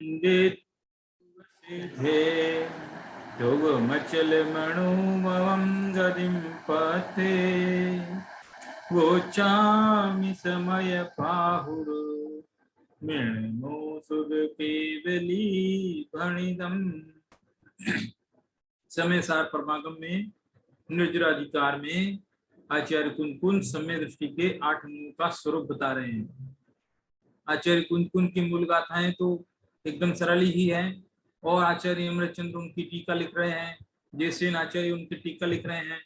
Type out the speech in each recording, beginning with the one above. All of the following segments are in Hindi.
सिद्धे योगमचल मणुमवं गतिं पथे वोचामि समय पाहुरो मृणमो सुख केवली भणिदम। समय सार परमागम में निर्जराधिकार में आचार्य कुंकुन समय दृष्टि के 8 अंगों का स्वरूप बता रहे हैं। आचार्य कुंकुन की मूल गाथाएं तो एकदम सरल ही है, और आचार्य अमृतचंद्र उनकी टीका लिख रहे हैं, जैसे आचार्य उनकी टीका लिख रहे हैं।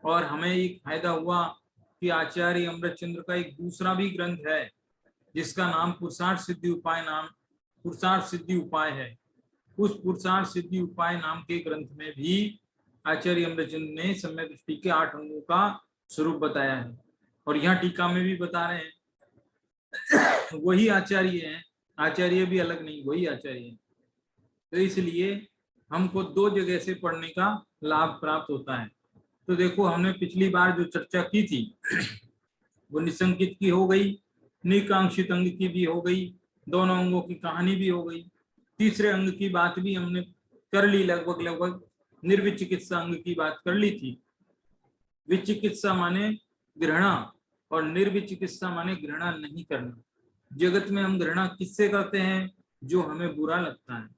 और हमें एक फायदा हुआ कि आचार्य अमृतचंद्र का एक दूसरा भी ग्रंथ है जिसका नाम पुरुषार्थ सिद्धि उपाय है। उस पुरुषार्थ सिद्धि उपाय नाम के ग्रंथ में भी आचार्य अमृतचंद्र ने सम्यक दृष्टि के 8 अंगों का स्वरूप बताया है, और यहाँ टीका में भी बता रहे हैं। वही आचार्य हैं, आचार्य भी अलग नहीं, वही आचार्य हैं। तो इसलिए हमको 2 जगह से पढ़ने का लाभ प्राप्त होता है। तो देखो, हमने पिछली बार जो चर्चा की थी वो निसंकित की हो गई, निकांक्षित अंग की भी हो गई, दोनों अंगों की कहानी भी हो गई। तीसरे अंग की बात भी हमने कर ली, लगभग निर्विचिकित्सा अंग की बात कर ली थी। विचिकित्सा माने घृणा और निर्विचिकित्सा माने घृणा नहीं करना। जगत में हम घृणा किससे करते हैं? जो हमें बुरा लगता है,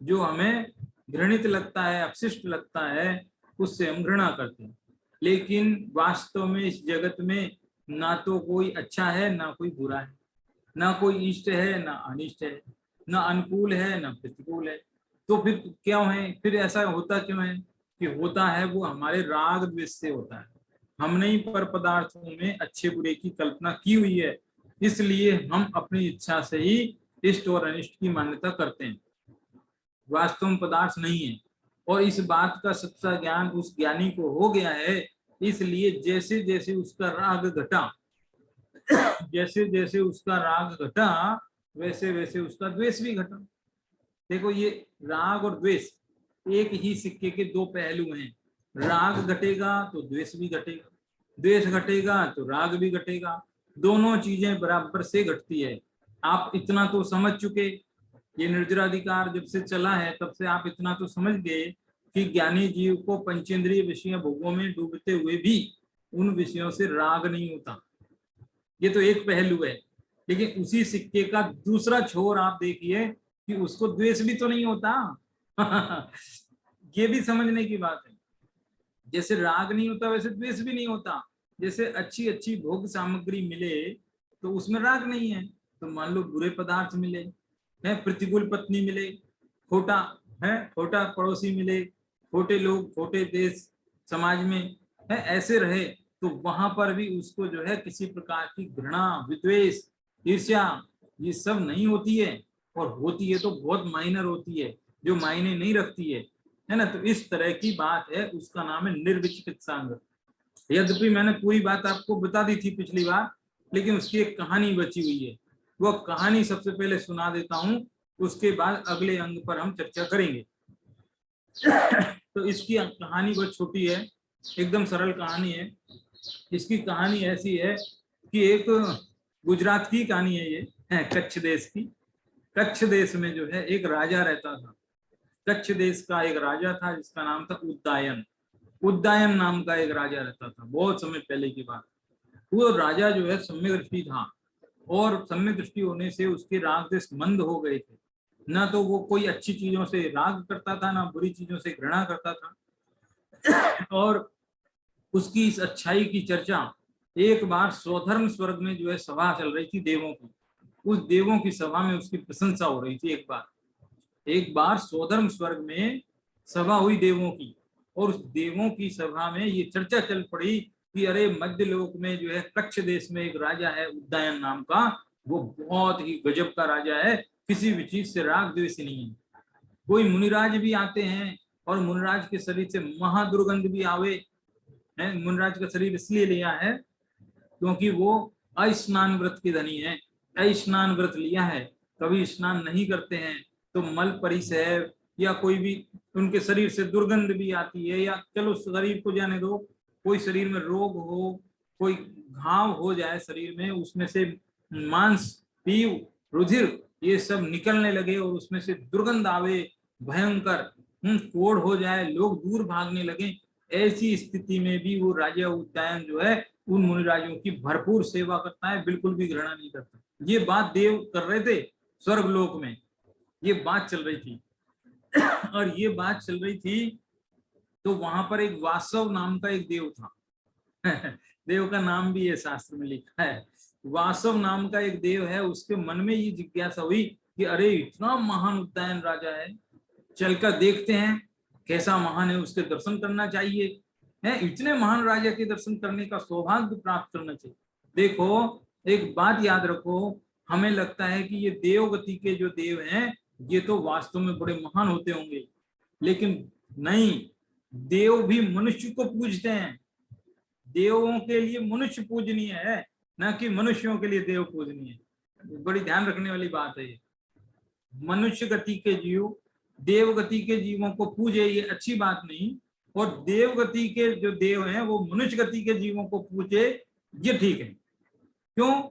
जो हमें घृणित लगता है, अपशिष्ट लगता है, उससे हम घृणा करते हैं। लेकिन वास्तव में इस जगत में ना तो कोई अच्छा है ना कोई बुरा है, ना कोई इष्ट है ना अनिष्ट है, ना अनुकूल है ना प्रतिकूल है। तो फिर क्यों है? फिर ऐसा होता क्यों है? कि होता है वो हमारे राग द्वेष से होता है। हमने ही पर पदार्थों में अच्छे बुरे की कल्पना की हुई है, इसलिए हम अपनी इच्छा से ही इष्ट और अनिष्ट की मान्यता करते हैं। वास्तव में पदार्थ नहीं है, और इस बात का सच्चा ज्ञान उस ज्ञानी को हो गया है। इसलिए जैसे जैसे उसका राग घटा जैसे जैसे उसका राग घटा वैसे वैसे उसका द्वेष भी घटा। देखो, ये राग और द्वेष एक ही सिक्के के 2 पहलू हैं। राग घटेगा तो द्वेष भी घटेगा, द्वेष घटेगा तो राग भी घटेगा। दोनों चीजें बराबर से घटती है। आप इतना तो समझ चुके, ये निर्जराधिकार जब से चला है तब से आप इतना तो समझ गए कि ज्ञानी जीव को पंचेंद्रिय विषय भोगों में डूबते हुए भी उन विषयों से राग नहीं होता। ये तो एक पहलू है, लेकिन उसी सिक्के का दूसरा छोर आप देखिए कि उसको द्वेष भी तो नहीं होता। ये भी समझने की बात है। जैसे राग नहीं होता वैसे द्वेष भी नहीं होता। जैसे अच्छी अच्छी भोग सामग्री मिले तो उसमें राग नहीं है, तो मान लो बुरे पदार्थ मिले है, प्रतिकूल पत्नी मिले, खोटा है, खोटा पड़ोसी मिले, खोटे लोग, खोटे देश समाज में है, ऐसे रहे, तो वहां पर भी उसको जो है किसी प्रकार की घृणा, विद्वेष, ईर्ष्या ये सब नहीं होती है, और होती है तो बहुत माइनर होती है, जो मायने नहीं रखती है ना। तो इस तरह की बात है, उसका नाम है निर्विचिकित्सा अंग। यद्यपि मैंने पूरी बात आपको बता दी थी पिछली बार, लेकिन उसकी एक कहानी बची हुई है। वो कहानी सबसे पहले सुना देता हूं, उसके बाद अगले अंग पर हम चर्चा करेंगे। तो इसकी कहानी बहुत छोटी है, एकदम सरल कहानी है। इसकी कहानी ऐसी है कि एक गुजरात की कहानी है, ये है कच्छ देश की। कच्छ देश में जो है एक राजा रहता था। कच्छ देश का एक राजा था जिसका नाम था उद्दायन। उद्दायन नाम का एक राजा रहता था, बहुत समय पहले की बात। वो राजा जो है सम्यक दृष्टि था, और सम्यक दृष्टि होने से उसके राग द्वेष मंद हो गए थे। ना तो वो कोई अच्छी चीजों से राग करता था, ना बुरी चीजों से घृणा करता था। और उसकी इस अच्छाई की चर्चा एक बार स्वधर्म स्वर्ग में जो है सभा चल रही थी देवों की। उस देवों की सभा में उसकी प्रशंसा हो रही थी। एक बार स्वधर्म स्वर्ग में सभा हुई देवों की, और उस देवों की सभा में ये चर्चा चल पड़ी कि अरे मध्य लोक में जो है कच्छ देश में एक राजा है उद्दायन नाम का, वो बहुत ही गजब का राजा है, किसी भी चीज से राग द्वेष नहीं है। कोई मुनिराज भी आते हैं, और मुनिराज के शरीर से महादुर्गंध भी आवे है। मुनिराज का शरीर इसलिए लिया है क्योंकि वो अस्नान व्रत के धनी है। स्नान व्रत लिया है, कभी स्नान नहीं करते हैं तो मल परिसर या कोई भी उनके शरीर से दुर्गंध भी आती है, या चलो शरीर को जाने दो, कोई शरीर में रोग हो, कोई घाव हो जाए शरीर में, उसमें से मांस, पीव, रुधिर ये सब निकलने लगे और उसमें से दुर्गंध आवे भयंकर, कोढ़ हो जाए, लोग दूर भागने लगे। ऐसी स्थिति में भी वो राजा उदयन जो है उन मुनिराजों की भरपूर सेवा करता है, बिल्कुल भी घृणा नहीं करता। ये बात देव कर रहे थे स्वर्गलोक में, ये बात चल रही थी। और ये बात चल रही थी तो वहां पर एक वासव नाम का एक देव था। देव का नाम भी है शास्त्र में लिखा है, वासव नाम का एक देव है। उसके मन में ये जिज्ञासा हुई कि अरे इतना महान उदयन राजा है, चलकर देखते हैं कैसा महान है, उसके दर्शन करना चाहिए है। इतने महान राजा के दर्शन करने का सौभाग्य प्राप्त करना चाहिए। देखो एक बात याद रखो, हमें लगता है कि ये देवगति के जो देव हैं ये तो वास्तव में बड़े महान होते होंगे, लेकिन नहीं, देव भी मनुष्य को पूजते हैं। देवों के लिए मनुष्य पूजनीय है, ना कि मनुष्यों के लिए देव पूजनीय है। बड़ी ध्यान रखने वाली बात है ये। मनुष्य गति के जीव देव गति के जीवों को पूजे ये अच्छी बात नहीं, और देव गति के जो देव हैं वो मनुष्य गति के जीवों को पूजे ये ठीक है। क्यों?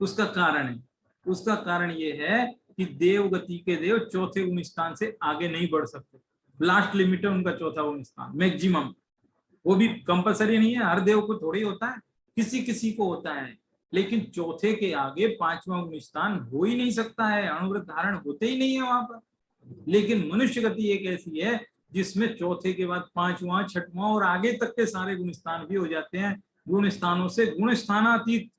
उसका कारण है, उसका कारण ये है कि देव गति के देव चौथे गुण स्थान से आगे नहीं बढ़ सकते। लास्ट लिमिट है उनका चौथा गुण स्थान मैक्सिमम, वो भी कंपलसरी नहीं है, हर देव को थोड़ी होता है, किसी किसी को होता है, लेकिन चौथे के आगे पांचवा गुण स्थान हो ही नहीं सकता है, अणुव्रत धारण होते ही नहीं है वहां पर। लेकिन मनुष्य गति एक ऐसी है जिसमें चौथे के बाद पांचवा, छठवां और आगे तक के सारे गुण स्थान भी हो जाते हैं। गुण स्थानों से गुण स्थानातीत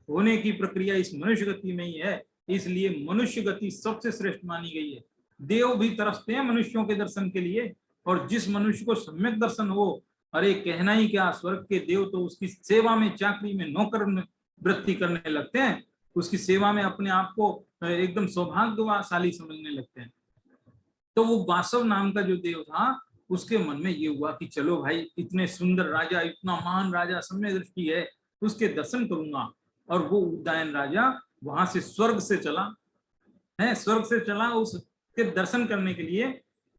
होने की प्रक्रिया इस मनुष्य गति में ही है, इसलिए मनुष्य गति सबसे श्रेष्ठ मानी गई है। देव भी तरसते हैं मनुष्यों के दर्शन के लिए, और जिस मनुष्य को सम्यक दर्शन हो, अरे कहना ही क्या, स्वर्ग के देव तो उसकी सेवा में, चाकरी में, नौकर वृत्ति करने लगते हैं, उसकी सेवा में अपने आप को एकदम सौभाग्यशाली समझने लगते हैं। तो वो वासव नाम का जो देव था उसके मन में ये हुआ कि चलो भाई, इतने सुंदर राजा, इतना महान राजा, सम्यक दृष्टि है, उसके दर्शन करूंगा। और वो उदयन राजा वहां से स्वर्ग से चला है, स्वर्ग से चला उसके दर्शन करने के लिए।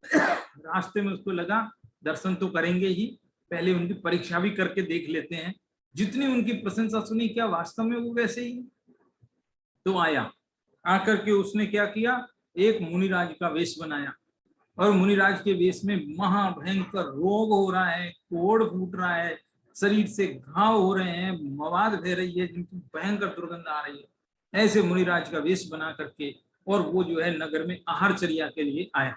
रास्ते में उसको लगा दर्शन तो करेंगे ही, पहले उनकी परीक्षा भी करके देख लेते हैं। जितनी उनकी प्रशंसा सुनी, क्या वास्तव में वो वैसे ही? तो आया, आकर के उसने क्या किया, एक मुनिराज का वेश बनाया, और मुनिराज के वेश में महाभयंकर रोग हो रहा है, कोढ़ फूट रहा है, शरीर से घाव हो रहे हैं, मवाद बह रही है जिनकी भयंकर दुर्गंध आ रही है। ऐसे मुनिराज का वेश बना करके और वो जो है नगर में आहारचर्या के लिए आया।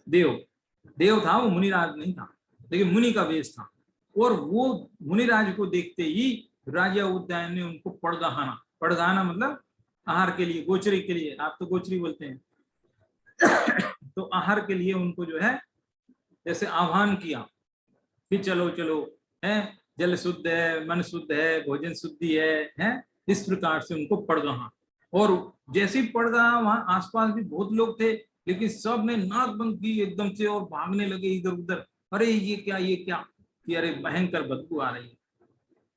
देव था वो, मुनिराज नहीं था, लेकिन मुनि का वेश था। और वो मुनिराज को देखते ही राजा उदयन ने उनको पड़गाना मतलब आहार के लिए, गोचरी के लिए, आप तो गोचरी बोलते हैं, तो आहार के लिए उनको जो है जैसे आह्वान किया कि चलो चलो, है जल शुद्ध है, मन शुद्ध है, भोजन शुद्धि है, इस प्रकार से उनको पड़गाहा। और जैसे ही पड़गाहा, वहां आसपास भी बहुत लोग थे, लेकिन सब ने नाक बंद की एकदम से और भागने लगे इधर उधर। अरे ये क्या, ये क्या, कि अरे भयंकर बदबू आ रही है,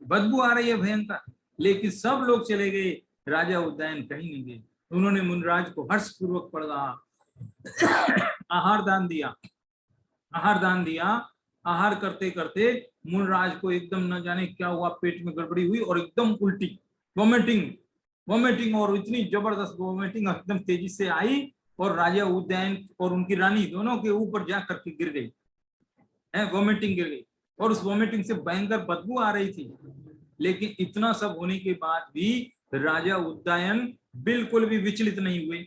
बदबू आ रही है भयंकर। लेकिन सब लोग चले गए, राजा उदयन कहीं नहीं गए। उन्होंने मुनिराज को हर्ष पूर्वक पड़गाहा, आहार दान दिया, आहार दान दिया। आहार करते करते मुनिराज को एकदम न जाने क्या हुआ, पेट में गड़बड़ी हुई और एकदम उल्टी, वोमिटिंग, और इतनी जबरदस्त वोमिटिंग एकदम तेजी से आई, और राजा उदयन और उनकी रानी दोनों के ऊपर जा करके गिर गई, वोमिटिंग गिर गई, और उस वोमिटिंग से भयंकर बदबू आ रही थी। लेकिन इतना सब होने के बाद भी राजा उदयन बिल्कुल भी विचलित नहीं हुए।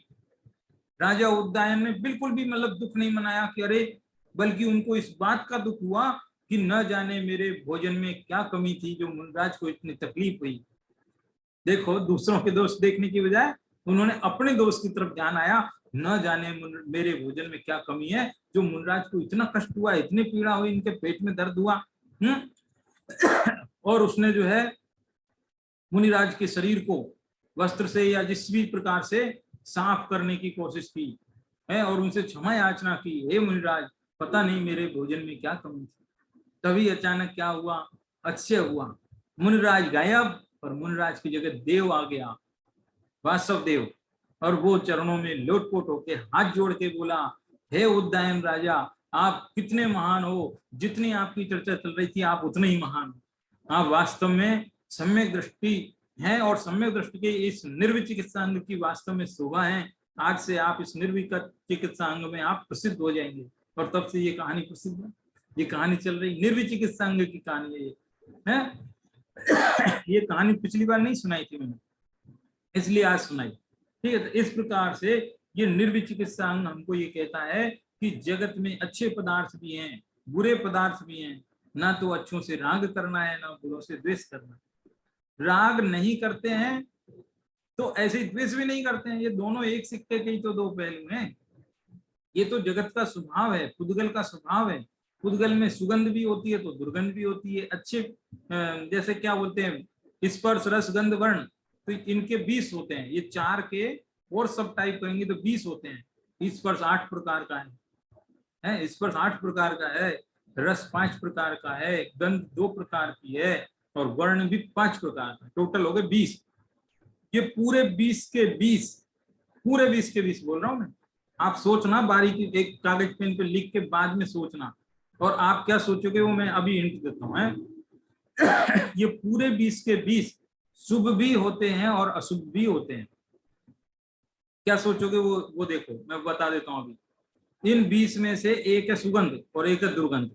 राजा उदयन ने बिल्कुल भी मतलब दुख नहीं मनाया कि अरे, बल्कि उनको इस बात का दुख हुआ कि न जाने मेरे भोजन में क्या कमी थी जो मुनिराज को इतनी तकलीफ हुई। देखो, दूसरों के दोष देखने की बजाय उन्होंने अपने दोष की तरफ ध्यान आया, न जाने मेरे भोजन में क्या कमी है जो मुनिराज को इतना कष्ट हुआ, इतनी पीड़ा हुई, इनके पेट में दर्द हुआ। और उसने जो है मुनिराज के शरीर को वस्त्र से या जिस भी प्रकार से साफ करने की कोशिश की है, और उनसे क्षमा याचना की, हे मुनिराज, पता नहीं मेरे भोजन में क्या कमी थी। तभी अचानक क्या हुआ, अक्षय हुआ, मुनिराज गायब और मुनिराज की जगह देव आ गया, वासव देव। और वो चरणों में लोटपोट होके हाथ जोड़ के बोला, हे उदयन राजा, आप कितने महान हो, जितनी आपकी चर्चा चल रही थी आप उतने ही महान हो। आप वास्तव में सम्यक दृष्टि हैं, और सम्यक दृष्टि के इस निर्विचिकित्सा की वास्तव में शोभा है। आज से आप इस निर्विकल्प चिकित्सा अंग में आप प्रसिद्ध हो जाएंगे। और तब से ये कहानी प्रसिद्ध है, ये कहानी चल रही निर्विकल्प चिकित्सा अंग की कहानी है ये है। ये कहानी पिछली बार नहीं सुनाई थी मैंने, इसलिए आज सुनाई। ठीक है, तो इस प्रकार से ये निर्विकल्प चिकित्सा अंग हमको ये कहता है कि जगत में अच्छे पदार्थ भी हैं, बुरे पदार्थ भी हैं, ना तो अच्छों से राग करना है, ना बुरों से द्वेष करना है। राग नहीं करते हैं तो ऐसे द्वेष भी नहीं करते हैं, ये दोनों एक सिक्के के ही तो दो पहलू हैं। ये तो जगत का स्वभाव है, पुद्गल का स्वभाव है। पुद्गल में सुगंध भी होती है तो दुर्गंध भी होती है। अच्छे जैसे क्या बोलते हैं, स्पर्श रस गंध वर्ण, तो इनके 20 होते हैं, ये 4 के और सब टाइप करेंगे तो 20 होते हैं। स्पर्श 8 प्रकार का है, स्पर्श 8 प्रकार का है, रस 5 प्रकार का है, गंध 2 प्रकार की है, और वर्ण भी 5 प्रकार का, टोटल हो गए 20। ये पूरे 20 के 20, पूरे 20 के 20 बोल रहा हूं मैं। आप सोचना बारीकी, एक कागज पेन पे लिख के बाद में सोचना, और आप क्या सोचोगे वो मैं अभी हिंट देता हूं। ये पूरे 20 के 20 शुभ भी होते हैं और अशुभ भी होते हैं। क्या सोचोगे वो देखो, मैं बता देता हूं अभी। इन 20 में से एक है सुगंध और एक है दुर्गंध,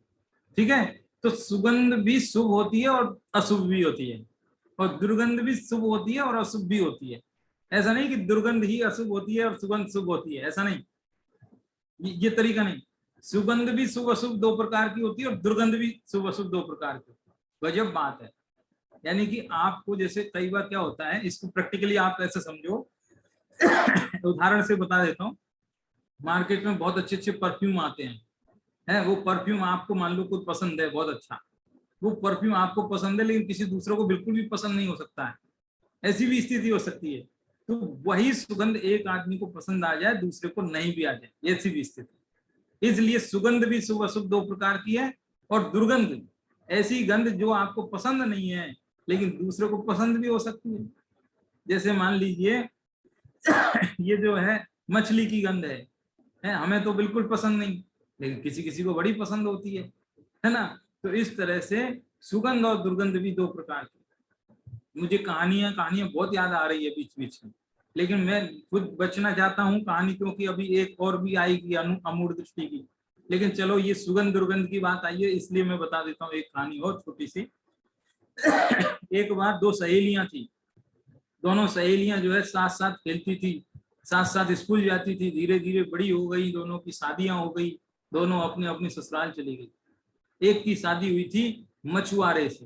ठीक है। तो सुगंध भी शुभ होती है और अशुभ भी होती है, और दुर्गंध भी शुभ होती है और अशुभ भी होती है। ऐसा नहीं कि दुर्गंध ही अशुभ होती है और सुगंध शुभ होती है, ऐसा नहीं, ये तरीका नहीं। सुगंध भी शुभ अशुभ 2 प्रकार की होती है और दुर्गंध भी शुभ अशुभ 2 प्रकार की। गजब बात है। यानी कि आपको जैसे कई बार क्या होता है, इसको प्रैक्टिकली आप ऐसे समझो। उदाहरण से बता देता हूँ। मार्केट में बहुत अच्छे अच्छे परफ्यूम आते हैं, है, वो परफ्यूम आपको मान लो कुछ पसंद है, बहुत अच्छा, वो परफ्यूम आपको पसंद है, लेकिन किसी दूसरे को बिल्कुल भी पसंद नहीं हो सकता है, ऐसी भी स्थिति हो सकती है। तो वही सुगंध एक आदमी को पसंद आ जाए, दूसरे को नहीं भी आ जाए, ऐसी भी स्थिति। इसलिए सुगंध भी शुभ अशुभ 2 प्रकार की है, और दुर्गंध ऐसी गंध जो आपको पसंद नहीं है लेकिन दूसरे को पसंद भी हो सकती है। जैसे मान लीजिए ये जो है मछली की गंध है, हमें तो बिल्कुल पसंद नहीं, लेकिन किसी किसी को बड़ी पसंद होती है ना। तो इस तरह से सुगंध और दुर्गंध भी 2 प्रकार की। मुझे कहानियां बहुत याद आ रही है बीच बीच में, लेकिन मैं खुद बचना चाहता हूँ कहानी, क्योंकि अभी एक और भी आएगी अमूढ़ दृष्टि की। लेकिन चलो, ये सुगंध दुर्गंध की बात आई है इसलिए मैं बता देता हूँ एक कहानी और छोटी सी। एक बार 2 सहेलियां थी, दोनों सहेलियां जो है साथ साथ खेलती थी, साथ साथ स्कूल जाती थी, धीरे धीरे बड़ी हो गई, दोनों की शादियां हो गई, दोनों अपने अपने ससुराल चली गई। एक की शादी हुई थी मछुआरे से,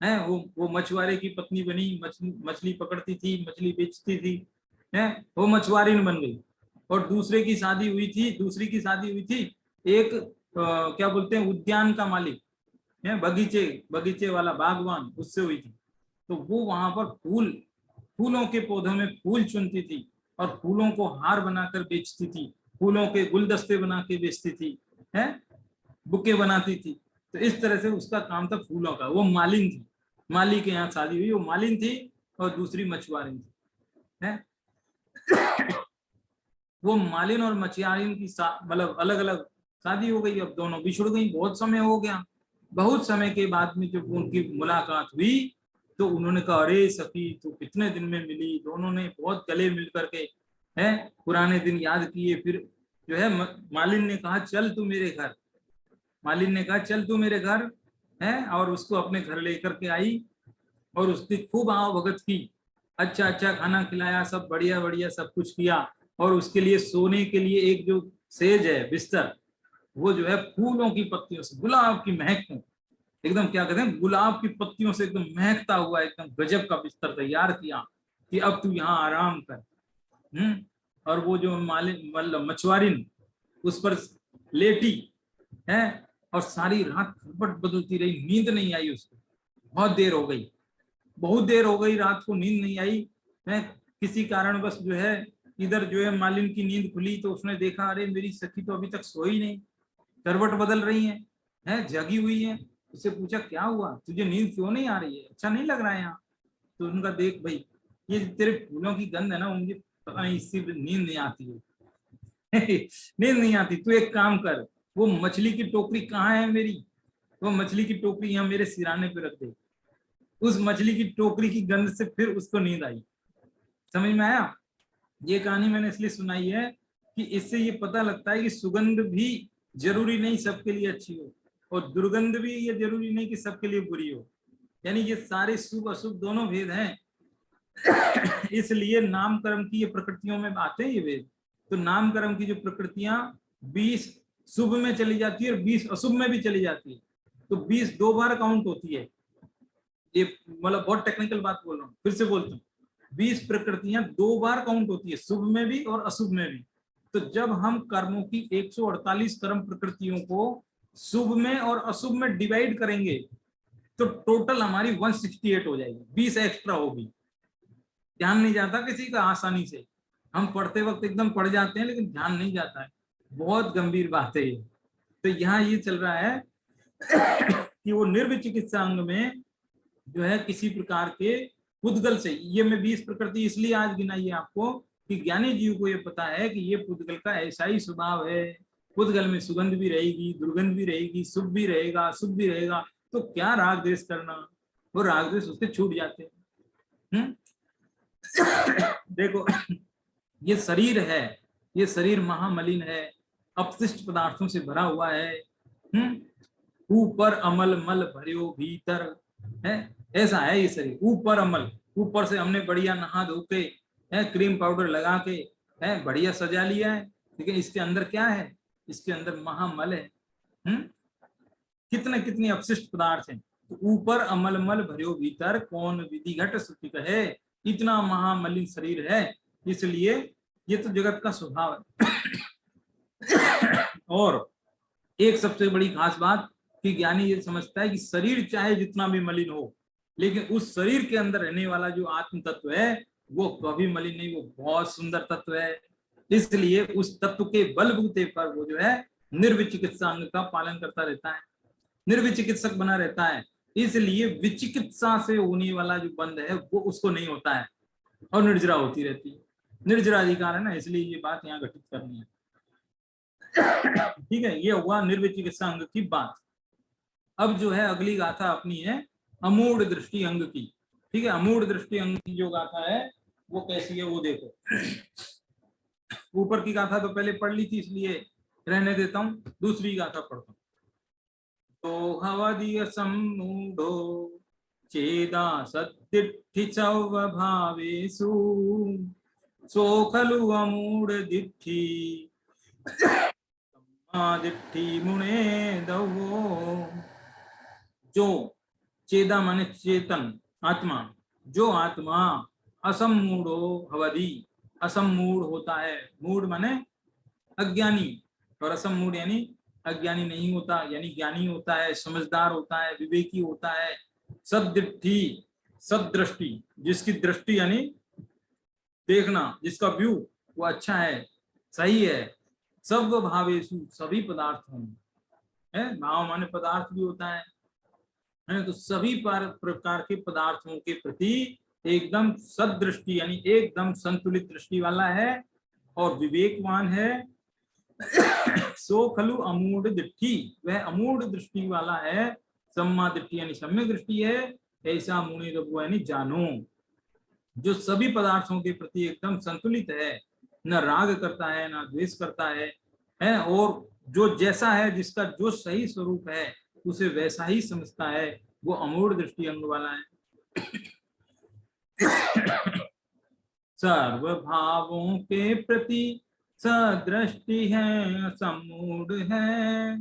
है, वो मछुआरे की पत्नी बनी, मछली पकड़ती थी, मछली बेचती थी, है, वो मछुआरी बन गई। और दूसरी की शादी हुई थी एक क्या बोलते हैं, उद्यान का मालिक है, बगीचे वाला बागवान, उससे हुई थी। तो वो वहां पर फूलों के पौधों में फूल चुनती थी और फूलों को हार बनाकर बेचती थी, फूलों के गुलदस्ते बना के बेचती थी, है, बुके बनाती थी। तो इस तरह से उसका काम था फूलों का। वो मालिन थी, माली के यहाँ शादी हुई, वो मालिन थी और दूसरी मछुआरिन थी, है। वो मालिन और मछुआरिन की मतलब अलग अलग शादी हो गई, अब दोनों बिछुड़ गई, बहुत समय हो गया। बहुत समय के बाद में जब उनकी मुलाकात हुई तो उन्होंने कहा, अरे सखी तू कितने दिन में मिली। दोनों ने बहुत गले मिल करके है पुराने दिन याद किए। फिर जो है मालिन ने कहा चल तू मेरे घर, मालिन ने कहा चल तू मेरे घर, है, और उसको अपने घर लेकर के आई और उसकी खूब आओ भगत की, अच्छा अच्छा खाना खिलाया, सब बढ़िया बढ़िया सब कुछ किया। और उसके लिए सोने के लिए एक जो सेज है बिस्तर, वो जो है फूलों की पत्तियों से, गुलाब की महक में, एकदम क्या कहते हैं, गुलाब की पत्तियों से एकदम महकता हुआ एकदम गजब का बिस्तर तैयार किया कि अब तू यहाँ आराम कर। और वो जो मालिक मतलब मछुआरिन उस पर लेटी है, और सारी रात खरबट बदलती रही, नींद नहीं आई उसको। बहुत देर हो गई रात को, नींद नहीं आई है। किसी कारणवश जो है इधर जो है मालिन की नींद खुली तो उसने देखा, अरे मेरी सखी तो अभी तक सोई नहीं, करवट बदल रही है, जगी हुई है। उससे पूछा क्या हुआ, तुझे नींद क्यों नहीं आ रही है, अच्छा नहीं लग रहा है यहाँ। तो उनका देख भाई, ये तेरे फूलों की गंध है ना, मुझे पता नहीं इससे नींद नहीं आती है। नींद नहीं आती, तू एक काम कर, वो मछली की टोकरी कहाँ है मेरी, वो मछली की टोकरी यहाँ मेरे सिराने पे रख दे। उस मछली की टोकरी की गंध से फिर उसको नींद आई। समझ में आया। ये कहानी मैंने इसलिए सुनाई है कि इससे ये पता लगता है कि सुगंध भी जरूरी नहीं सबके लिए अच्छी हो, और दुर्गंध भी ये जरूरी नहीं कि सबके लिए बुरी हो। यानी ये सारे शुभ अशुभ दोनों भेद हैं। इसलिए नाम कर्म की ये प्रकृतियों में आते हैं ये भेद। तो नाम कर्म की जो प्रकृतियां 20 शुभ में चली जाती है और 20 अशुभ में भी चली जाती है, तो 20 दो बार काउंट होती है। ये मतलब बहुत टेक्निकल बात बोल रहा हूँ, फिर से बोलता हूँ, 20 प्रकृतियां दो बार काउंट होती है, शुभ में भी और अशुभ में भी। तो जब हम कर्मों की 148 कर्म प्रकृतियों को शुभ में और अशुभ में डिवाइड करेंगे तो टोटल हमारी 168 हो जाएगी, 20 एक्स्ट्रा होगी। ध्यान नहीं जाता किसी का आसानी से, हम पढ़ते वक्त एकदम पढ़ जाते हैं लेकिन ध्यान नहीं जाता है, बहुत गंभीर बात है ये। तो यहाँ ये चल रहा है कि वो निर्विचिकित्सा अंग में जो है किसी प्रकार के पुद्गल से, ये मैं 20 प्रकृति इसलिए आज गिनाई है आपको कि ज्ञानी जीव को ये पता है कि ये पुद्गल का ऐसा ही स्वभाव है, पुद्गल में सुगंध भी रहेगी, दुर्गंध भी रहेगी, शुभ भी रहेगा, शुभ भी रहेगा, तो क्या राग द्वेष करना, वो राग द्वेष उसके छूट जाते हैं। देखो ये शरीर है, ये शरीर महामलिन है, अपशिष्ट पदार्थों से भरा हुआ है, ऊपर अमल मल भरियो भीतर है, ऐसा है ये शरीर। ऊपर अमल, ऊपर से हमने बढ़िया नहा धो के क्रीम पाउडर लगा के है बढ़िया सजा लिया है, लेकिन इसके अंदर क्या है, इसके अंदर महामल है। कितने कितने अपशिष्ट पदार्थ हैं। तो ऊपर अमल मल भरियो भीतर कौन विधि घट सुखी कहे, इतना महामलिन शरीर है, इसलिए ये तो जगत का स्वभाव है। और एक सबसे बड़ी खास बात कि ज्ञानी ये समझता है कि शरीर चाहे जितना भी मलिन हो, लेकिन उस शरीर के अंदर रहने वाला जो आत्म तत्व है वो कभी मलिन नहीं, वो बहुत सुंदर तत्व है। इसलिए उस तत्व के बलबूते पर वो जो है निर्विचिकित्सा अंग का पालन करता रहता है, निर्विचिकित्सक बना रहता है। इसलिए विचिकित्सा से होने वाला जो बंध है वो उसको नहीं होता है और निर्जरा होती रहती है। निर्जरा अधिकार है ना, इसलिए ये बात यहाँ घटित करनी है। ठीक है, ये हुआ निर्विचिकित्सा अंग की बात। अब जो है अगली गाथा अपनी है अमूढ़ दृष्टि अंग की। ठीक है, अमूढ़ दृष्टि अंग की जो गाथा है वो कैसी है वो देखो। ऊपर की गाथा तो पहले पढ़ ली थी इसलिए रहने देता हूं, दूसरी गाथा पढ़ता हूं। तो हवदीय सम्मूढ़ो चेदा सत्तिष्ठि चौभावेषु सो खलु अमूढ़ दिट्ठि दिट्ठि मुने दवो। जो चेदा माने चेतन आत्मा, जो आत्मा असम्मूढ़ो भवति, असम्मूढ़ होता है, मूढ़ माने अज्ञानी, और असम्मूढ़ यानी अज्ञानी नहीं होता, यानी ज्ञानी होता है, समझदार होता है, विवेकी होता है। सद्दृष्टि, सद्दृष्टि जिसकी दृष्टि यानी देखना, जिसका व्यू वो अच्छा है, सही है। सब भावेषु सभी पदार्थों में है, भाव माने पदार्थ भी होता है, तो सभी प्रकार के पदार्थों के प्रति एकदम सदृष्टि यानी एकदम संतुलित दृष्टि वाला है और विवेकवान है। सो खलु अमूढ़ दृष्टि, वह अमूढ़ दृष्टि वाला है, सम्मा दृष्टि यानी सम्यक दृष्टि है, ऐसा मुनि रघु यानी जानो, जो सभी पदार्थों के प्रति एकदम संतुलित है, न राग करता है न द्वेष करता है, और जो जैसा है, जिसका जो सही स्वरूप है उसे वैसा ही समझता है, वो अमूढ़ दृष्टि अंग वाला है। सर्व भावों के प्रति सदृष्टि है, सम्मूढ़ है,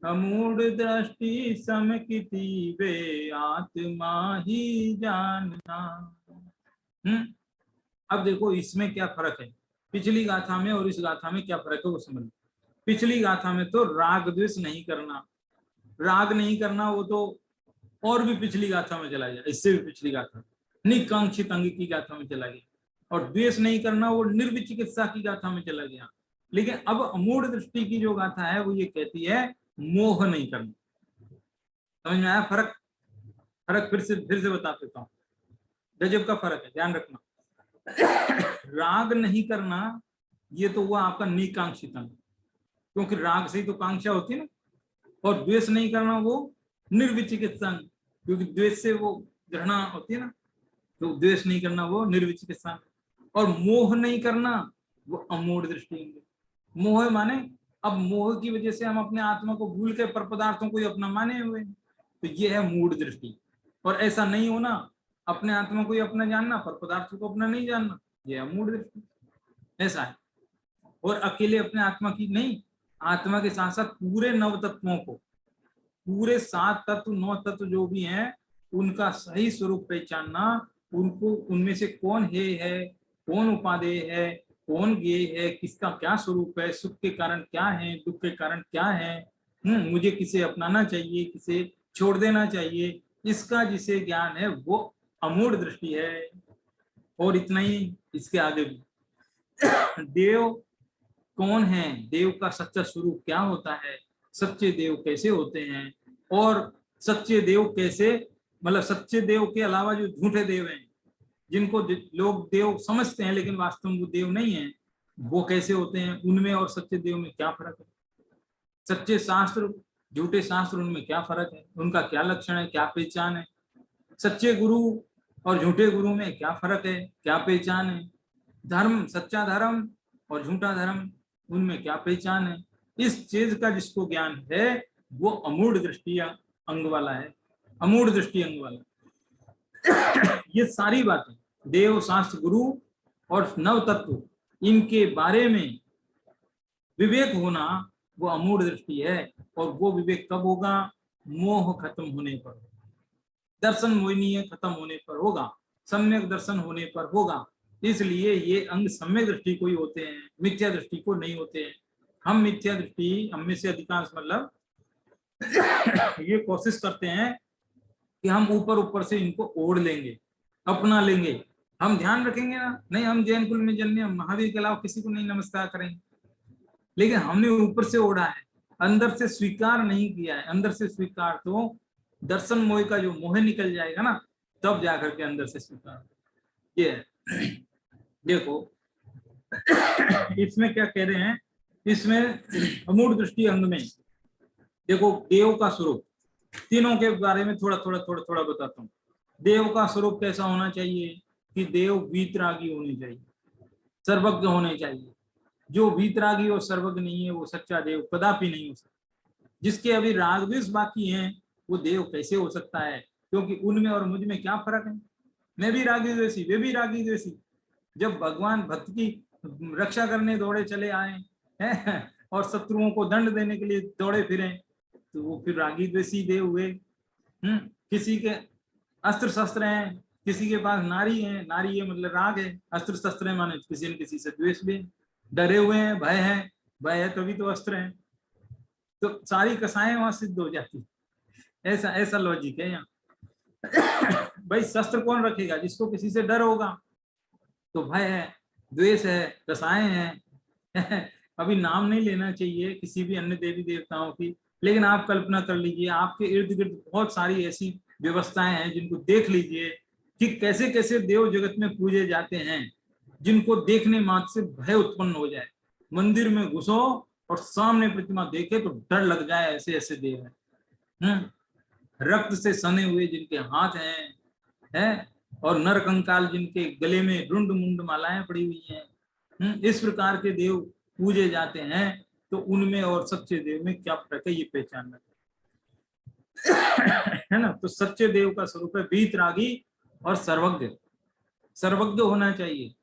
अमूढ़ दृष्टि समकिति वे आत्मा ही जानना। अब देखो इसमें क्या फर्क है, पिछली गाथा में और इस गाथा में क्या फर्क है वो समझ। पिछली गाथा में तो राग द्वेष नहीं करना, राग नहीं करना वो तो और भी पिछली गाथा में चला गया, इससे भी पिछली गाथा निकांक्षित अंग की गाथा में चला गया, और द्वेष नहीं करना वो निर्विचिकित्सा की गाथा में चला गया। लेकिन अब अमूढ़ दृष्टि की जो गाथा है वो ये कहती है मोह नहीं करना। समझ में आया फर्क? फर्क फिर से बता देता हूँ, गजब का फर्क है, ध्यान रखना। राग नहीं करना ये तो हुआ आपका निकांक्षित अंग, क्योंकि राग से ही तो कांक्षा होती है ना, और द्वेष नहीं करना वो निर्विचिकित्सा, क्योंकि द्वेष से वो घृणा होती है ना, तो द्वेष नहीं करना वो निर्विचिकित्सा। और मोह नहीं करना, वो अमूढ़ दृष्टि अंग। मोह माने अब मोह की वजह से हम अपने आत्मा को भूल के पर पदार्थों को ही अपना माने हुए, तो ये है मूढ़ दृष्टि। और ऐसा नहीं होना, अपने आत्मा को ही अपना जानना, पर पदार्थों को अपना नहीं जानना, ये है मूढ़ दृष्टि। ऐसा है। और अकेले अपने आत्मा की नहीं, आत्मा के साथ साथ पूरे नव तत्वों को, पूरे 7 तत्व 9 तत्व जो भी हैं, उनका सही स्वरूप पहचानना, उनको उनमें से कौन है कौन उपादेय है, कौन ज्ञेय है, किसका क्या स्वरूप है, सुख के कारण क्या है, दुख के कारण क्या है, मुझे किसे अपनाना चाहिए, किसे छोड़ देना चाहिए, इसका जिसे ज्ञान है वो अमूढ़ दृष्टि है। और इतना ही, इसके आगे भी देव कौन है, देव का सच्चा स्वरूप क्या होता है, सच्चे देव कैसे होते हैं, और सच्चे देव कैसे, मतलब सच्चे देव के अलावा जो झूठे देव हैं, जिनको लोग देव समझते हैं लेकिन वास्तव में वो देव नहीं है, वो कैसे होते हैं, उनमें और सच्चे देव में क्या फर्क है, सच्चे शास्त्र झूठे शास्त्र उनमें क्या फर्क है, उनका क्या लक्षण है, क्या पहचान है, सच्चे गुरु और झूठे गुरु में क्या फर्क है, क्या पहचान है, धर्म सच्चा धर्म और झूठा धर्म, उनमें क्या पहचान है, इस चीज का जिसको ज्ञान है वो अमूढ़ दृष्टि अंग वाला है, अमूढ़ दृष्टि अंग वाला। ये सारी बातें देव शास्त्र गुरु और नव तत्व, इनके बारे में विवेक होना वो अमूढ़ दृष्टि है। और वो विवेक कब होगा, मोह खत्म होने पर, दर्शन मोहिनीय खत्म होने पर होगा, सम्यक दर्शन होने पर होगा। इसलिए ये अंग सम्यक दृष्टि को ही होते हैं, मिथ्या दृष्टि को नहीं होते हैं। हम मिथ्या दृष्टि, हम में से अधिकांश मतलब ये कोशिश करते हैं कि हम ऊपर ऊपर से इनको ओढ़ लेंगे, अपना लेंगे, हम ध्यान रखेंगे ना, नहीं हम जैन कुल में जन्मे, हम महावीर के अलावा किसी को नहीं नमस्कार करेंगे, लेकिन हमने ऊपर से ओढ़ा है, अंदर से स्वीकार नहीं किया है। अंदर से स्वीकार तो दर्शन मोह का जो मोह निकल जाएगा ना, तब जाकर के अंदर से स्वीकार। ये है। देखो इसमें क्या कह रहे हैं, इसमें अमूढ़ दृष्टि अंग में देखो देव का स्वरूप, तीनों के बारे में थोड़ा थोड़ा बताता हूँ। देव का स्वरूप कैसा होना चाहिए कि देव वीतरागी होने चाहिए, सर्वज्ञ होने चाहिए। जो वीतरागी और सर्वज्ञ नहीं है वो सच्चा देव कदापि नहीं हो सकता। जिसके अभी राग द्वेष बाकी हैं वो देव कैसे हो सकता है, क्योंकि उनमें और मुझ में क्या फर्क है, मैं भी रागी द्वेषी, वे भी रागी द्वेषी। जब भगवान भक्त की रक्षा करने दौड़े चले आए हैं और शत्रुओं को दंड देने के लिए दौड़े फिरे, तो वो फिर रागी द्वेषी देव हुए। किसी के अस्त्र शस्त्र हैं, किसी के पास नारी है, नारी है मतलब राग है, अस्त्र शस्त्र है माने किसी न किसी से द्वेष भी, डरे हुए हैं, भय है, भय है तभी तो अस्त्र है, तो सारी कसाएं वहां सिद्ध हो जाती। ऐसा ऐसा लॉजिक है यहाँ। भाई शस्त्र कौन रखेगा, जिसको किसी से डर होगा, तो भय है, द्वेष है, कसाएं हैं। अभी नाम नहीं लेना चाहिए किसी भी अन्य देवी देवताओं की, लेकिन आप कल्पना कर लीजिए आपके इर्द गिर्द बहुत सारी ऐसी व्यवस्थाएं हैं जिनको देख लीजिए कि कैसे कैसे देव जगत में पूजे जाते हैं, जिनको देखने मात्र से भय उत्पन्न हो जाए। मंदिर में घुसो और सामने प्रतिमा देखे तो डर लग जाए, ऐसे ऐसे देव हैं। रक्त से सने हुए जिनके हाथ हैं, और नर कंकाल जिनके गले में रुंड मुंड मालाएं पड़ी हुई हैं, इस प्रकार के देव पूजे जाते हैं। तो उनमें और सच्चे देव में क्या फर्क है, ये पहचानना है ना। तो सच्चे देव का स्वरूप है वीतरागी और सर्वज्ञ। सर्वज्ञ होना चाहिए,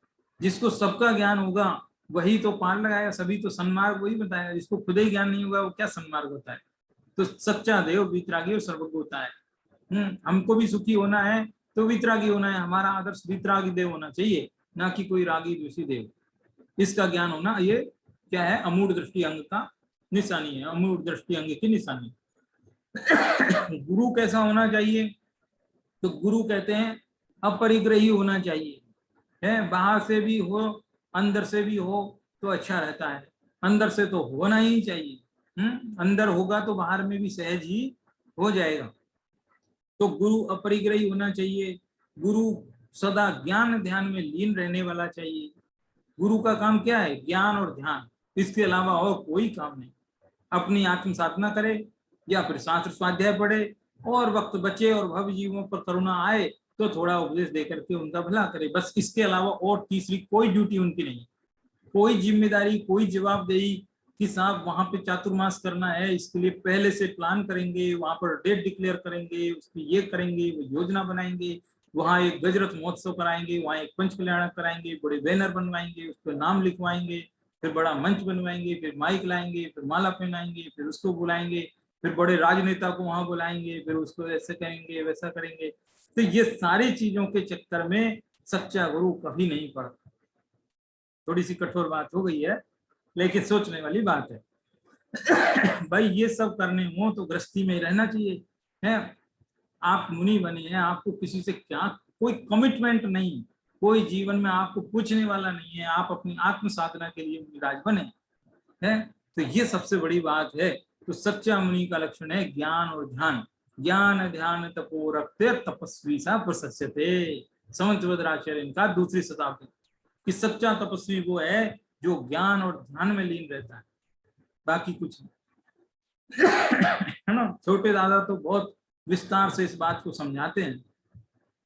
जिसको सबका ज्ञान होगा वही तो पार लगाएगा, सभी तो सन्मार्ग वही बताएगा। जिसको खुद ही ज्ञान नहीं होगा वो क्या सन्मार्ग होता है। तो सच्चा देव वीतरागी और सर्वज्ञ होता है। हमको भी सुखी होना है तो वीतरागी होना है, हमारा आदर्श वीतरागी देव होना चाहिए, ना कि कोई रागी द्वेषी देव। इसका ज्ञान होना ये क्या है, अमूढ़ दृष्टि अंग का निशानी है, अमूढ़ दृष्टि अंग की निशानी। गुरु कैसा होना चाहिए, तो गुरु कहते हैं अपरिग्रही होना चाहिए, है बाहर से भी हो अंदर से भी हो तो अच्छा रहता है। अंदर से तो होना ही चाहिए, अंदर होगा तो बाहर में भी सहज ही हो जाएगा। तो गुरु अपरिग्रही होना चाहिए, गुरु सदा ज्ञान ध्यान में लीन रहने वाला चाहिए। गुरु का काम क्या है, ज्ञान और ध्यान, इसके अलावा और कोई काम नहीं। अपनी आत्म साधना करे या फिर शास्त्र स्वाध्याय पढ़े और वक्त बचे और भव जीवों पर करुणा आए तो थोड़ा उपदेश दे करके उनका भला करे, बस इसके अलावा और तीसरी कोई ड्यूटी उनकी नहीं, कोई जिम्मेदारी, कोई जवाबदेही कि साहब वहां पे चातुर्मास करना है, इसके लिए पहले से प्लान करेंगे, वहां पर डेट डिक्लेयर करेंगे, उसकी ये करेंगे, वो योजना बनाएंगे, वहां एक गजरथ महोत्सव कराएंगे, वहां एक पंच कल्याण कराएंगे, बड़े बैनर बनवाएंगे, उस पर नाम लिखवाएंगे, फिर बड़ा मंच बनवाएंगे, फिर माइक लाएंगे, फिर माला पहनाएंगे, फिर उसको बुलाएंगे, फिर बड़े राजनेता को वहां बुलाएंगे, फिर उसको ऐसे करेंगे वैसा करेंगे। तो ये सारी चीजों के चक्कर में सच्चा गुरु कभी नहीं पड़ता। थोड़ी सी कठोर बात हो गई है, लेकिन सोचने वाली बात है। भाई ये सब करने हो तो गृहस्थी में रहना चाहिए, है। आप मुनि बने हैं, आपको किसी से क्या कोई कमिटमेंट नहीं, कोई जीवन में आपको पूछने वाला नहीं है, आप अपनी आत्म साधना के लिए मुनिराज बने हैं। तो ये सबसे बड़ी बात है। तो सच्चा मुनि का लक्षण है ज्ञान और ध्यान। ज्ञान ध्यान तपो रखते तपस्वी सा प्रशस्यते। समंतभद्राचार्य इनका दूसरी शताब्दी कि सच्चा तपस्वी वो है जो ज्ञान और ध्यान में लीन रहता है, बाकी कुछ नहीं। है ना। छोटे दादा तो बहुत विस्तार से इस बात को समझाते हैं।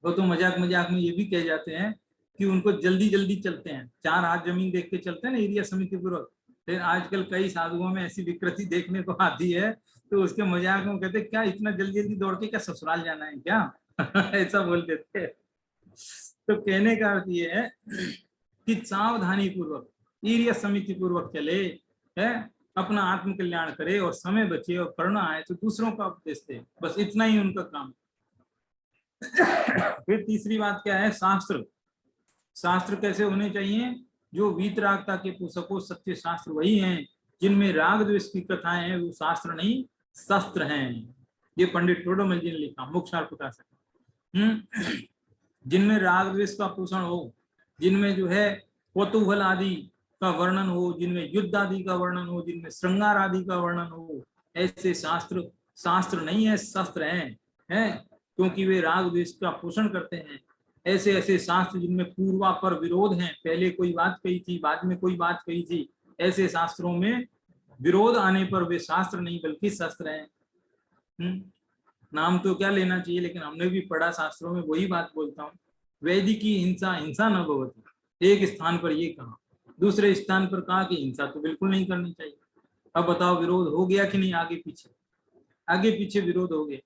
वो तो मजाक मजाक में ये भी कह जाते हैं कि उनको जल्दी जल्दी चलते हैं, 4 हाथ जमीन देख के चलते हैं ना एरिया समिति पूर्वक। फिर आजकल कई साधुओं में ऐसी विकृति देखने को आती है, तो उसके मजाक में कहते क्या इतना जल्दी जल्दी दौड़ के क्या ससुराल जाना है क्या? ऐसा बोल देते हैं। तो कहने का अर्थ ये है कि सावधानी पूर्वक एरिया समिति पूर्वक चले, है, अपना आत्म कल्याण करे और समय बचे और करना आए तो दूसरों का उपदेश दे, बस इतना ही उनका काम। फिर तीसरी बात क्या है, शास्त्र। शास्त्र कैसे होने चाहिए? जो वीतरागता के पोषक हो, सच्चे शास्त्र वही हैं जिनमें राग द्वेष की कथाएं हैं, वो शास्त्र नहीं शस्त्र हैं। ये पंडित टोडरमल जी ने लिखा मोक्षार प्रकाश। जिनमें राग द्वेष का पोषण हो, जिनमें जो है कौतूहल आदि का वर्णन हो, जिनमें युद्ध आदि का वर्णन हो, जिनमें श्रृंगार आदि का वर्णन हो, ऐसे शास्त्र शास्त्र नहीं है, शस्त्र हैं, क्योंकि वे राग द्वेष का पोषण करते हैं। ऐसे ऐसे शास्त्र जिनमें पूर्वापर विरोध हैं, पहले कोई बात कही थी, बाद में कोई बात कही थी, ऐसे शास्त्रों में विरोध आने पर वे शास्त्र नहीं बल्कि शस्त्र हैं। नाम तो क्या लेना चाहिए, लेकिन हमने भी पढ़ा शास्त्रों में, वही बात बोलता हूँ। वैदिकी हिंसा हिंसा न भवति, एक स्थान पर ये कहा, दूसरे स्थान पर कहा कि हिंसा तो बिल्कुल नहीं करनी चाहिए। अब बताओ विरोध हो गया कि नहीं? आगे पीछे आगे पीछे विरोध हो गया।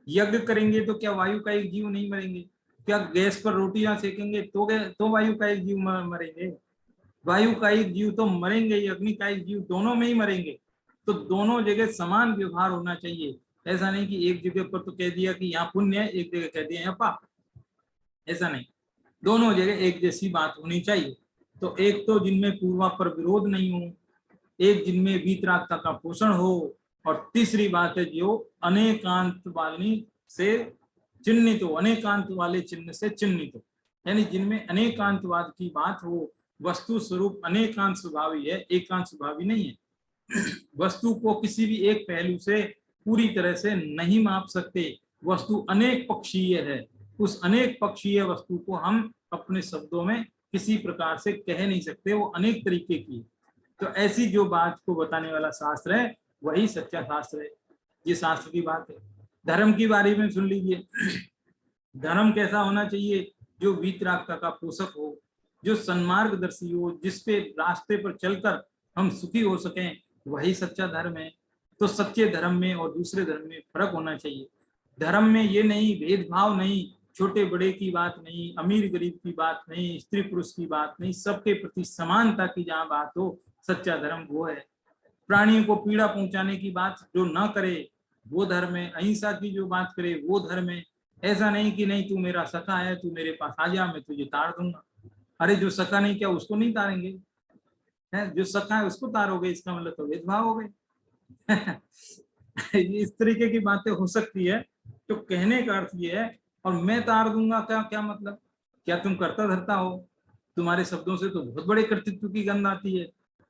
यज्ञ करेंगे तो क्या वायु का एक जीव नहीं मरेंगे? क्या गैस पर रोटियां सेकेंगे तो वायु का एक जीव मरेंगे? वायु का एक जीव तो मरेंगे, अग्नि का एक जीव, दोनों में ही मरेंगे। तो दोनों जगह समान व्यवहार होना चाहिए। ऐसा नहीं कि एक जगह पर तो कह दिया कि यहाँ पुण्य है, एक जगह कह दिया यहाँ पाप, ऐसा नहीं। दोनों जगह एक जैसी बात होनी चाहिए। तो एक तो जिनमें पूर्वापर विरोध नहीं हो, एक जिनमें वीतरागता का पोषण हो, और तीसरी बात है जो अनेकांत वाली से चिन्हित हो, अनेकांत वाले चिन्ह से चिन्हित हो, यानी जिनमें अनेकांतवाद की बात हो। वस्तु स्वरूप अनेकांत स्वभावी है, एकांत स्वभावी नहीं है। वस्तु को किसी भी एक पहलू से पूरी तरह से नहीं माप सकते। वस्तु अनेक पक्षीय है, उस अनेक पक्षीय वस्तु को हम अपने शब्दों में किसी प्रकार से कह नहीं सकते, वो अनेक तरीके की। तो ऐसी जो बात को बताने वाला शास्त्र है वही सच्चा शास्त्र है। ये शास्त्र की बात है। धर्म की बारे में सुन लीजिए। धर्म कैसा होना चाहिए? जो वीतरागता का पोषक हो, जो सन्मार्गदर्शी हो, जिसपे रास्ते पर चलकर हम सुखी हो सकें, वही सच्चा धर्म है। तो सच्चे धर्म में और दूसरे धर्म में फर्क होना चाहिए। धर्म में ये नहीं, भेदभाव नहीं, छोटे बड़े की बात नहीं, अमीर गरीब की बात नहीं, स्त्री पुरुष की बात नहीं, सबके प्रति समानता की जहाँ बात हो, सच्चा धर्म वो है। प्राणियों को पीड़ा पहुंचाने की बात जो ना करे वो धर्म है। अहिंसा की जो बात करे वो धर्म है। ऐसा नहीं कि नहीं तू मेरा सखा है, तू मेरे पास आ जा, मैं तुझे तार दूंगा। अरे जो सखा नहीं, क्या उसको नहीं तारेंगे? है जो सखा है उसको तारोगे, इसका मतलब तो भेदभाव हो गए। इस तरीके की बातें हो सकती है। तो कहने का अर्थ ये है, और मैं तार दूंगा क्या क्या मतलब? क्या तुम कर्ता धरता हो? तुम्हारे शब्दों से तो बहुत बड़े कर्तृत्व की गंध आती है,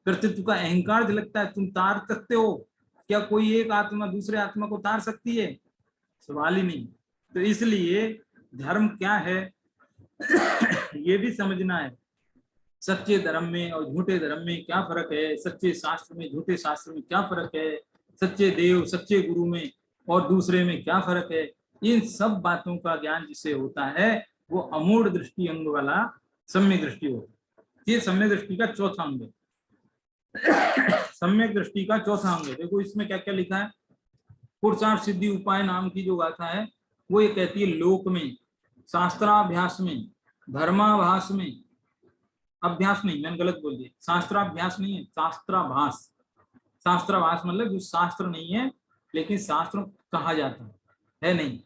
कर्तृत्व का अहंकार झलकता है। तुम तार सकते हो क्या? कोई एक आत्मा दूसरे आत्मा को तार सकती है? सवाल ही नहीं। तो इसलिए धर्म क्या है ये भी समझना है। सच्चे धर्म में और झूठे धर्म में क्या फर्क है? सच्चे शास्त्र में झूठे शास्त्र में क्या फर्क है? सच्चे देव सच्चे गुरु में और दूसरे में क्या फर्क है? इन सब बातों का ज्ञान जिसे होता है वो अमूढ़ दृष्टि अंग वाला सम्यक दृष्टि होता है। ये सम्यक दृष्टि का चौथा अंग है। सम्यक दृष्टि का चौथा अंग है। देखो इसमें क्या क्या लिखा है। पुरुषार्थ सिद्धि उपाय नाम की जो गाथा है वो ये कहती है लोक में, शास्त्राभ्यास में, धर्माभास में, अभ्यास नहीं, मैंने गलत बोल दिया, शास्त्राभ्यास नहीं है, शास्त्राभास। शास्त्राभास मतलब जो शास्त्र नहीं है लेकिन शास्त्र कहा जाता है नहीं,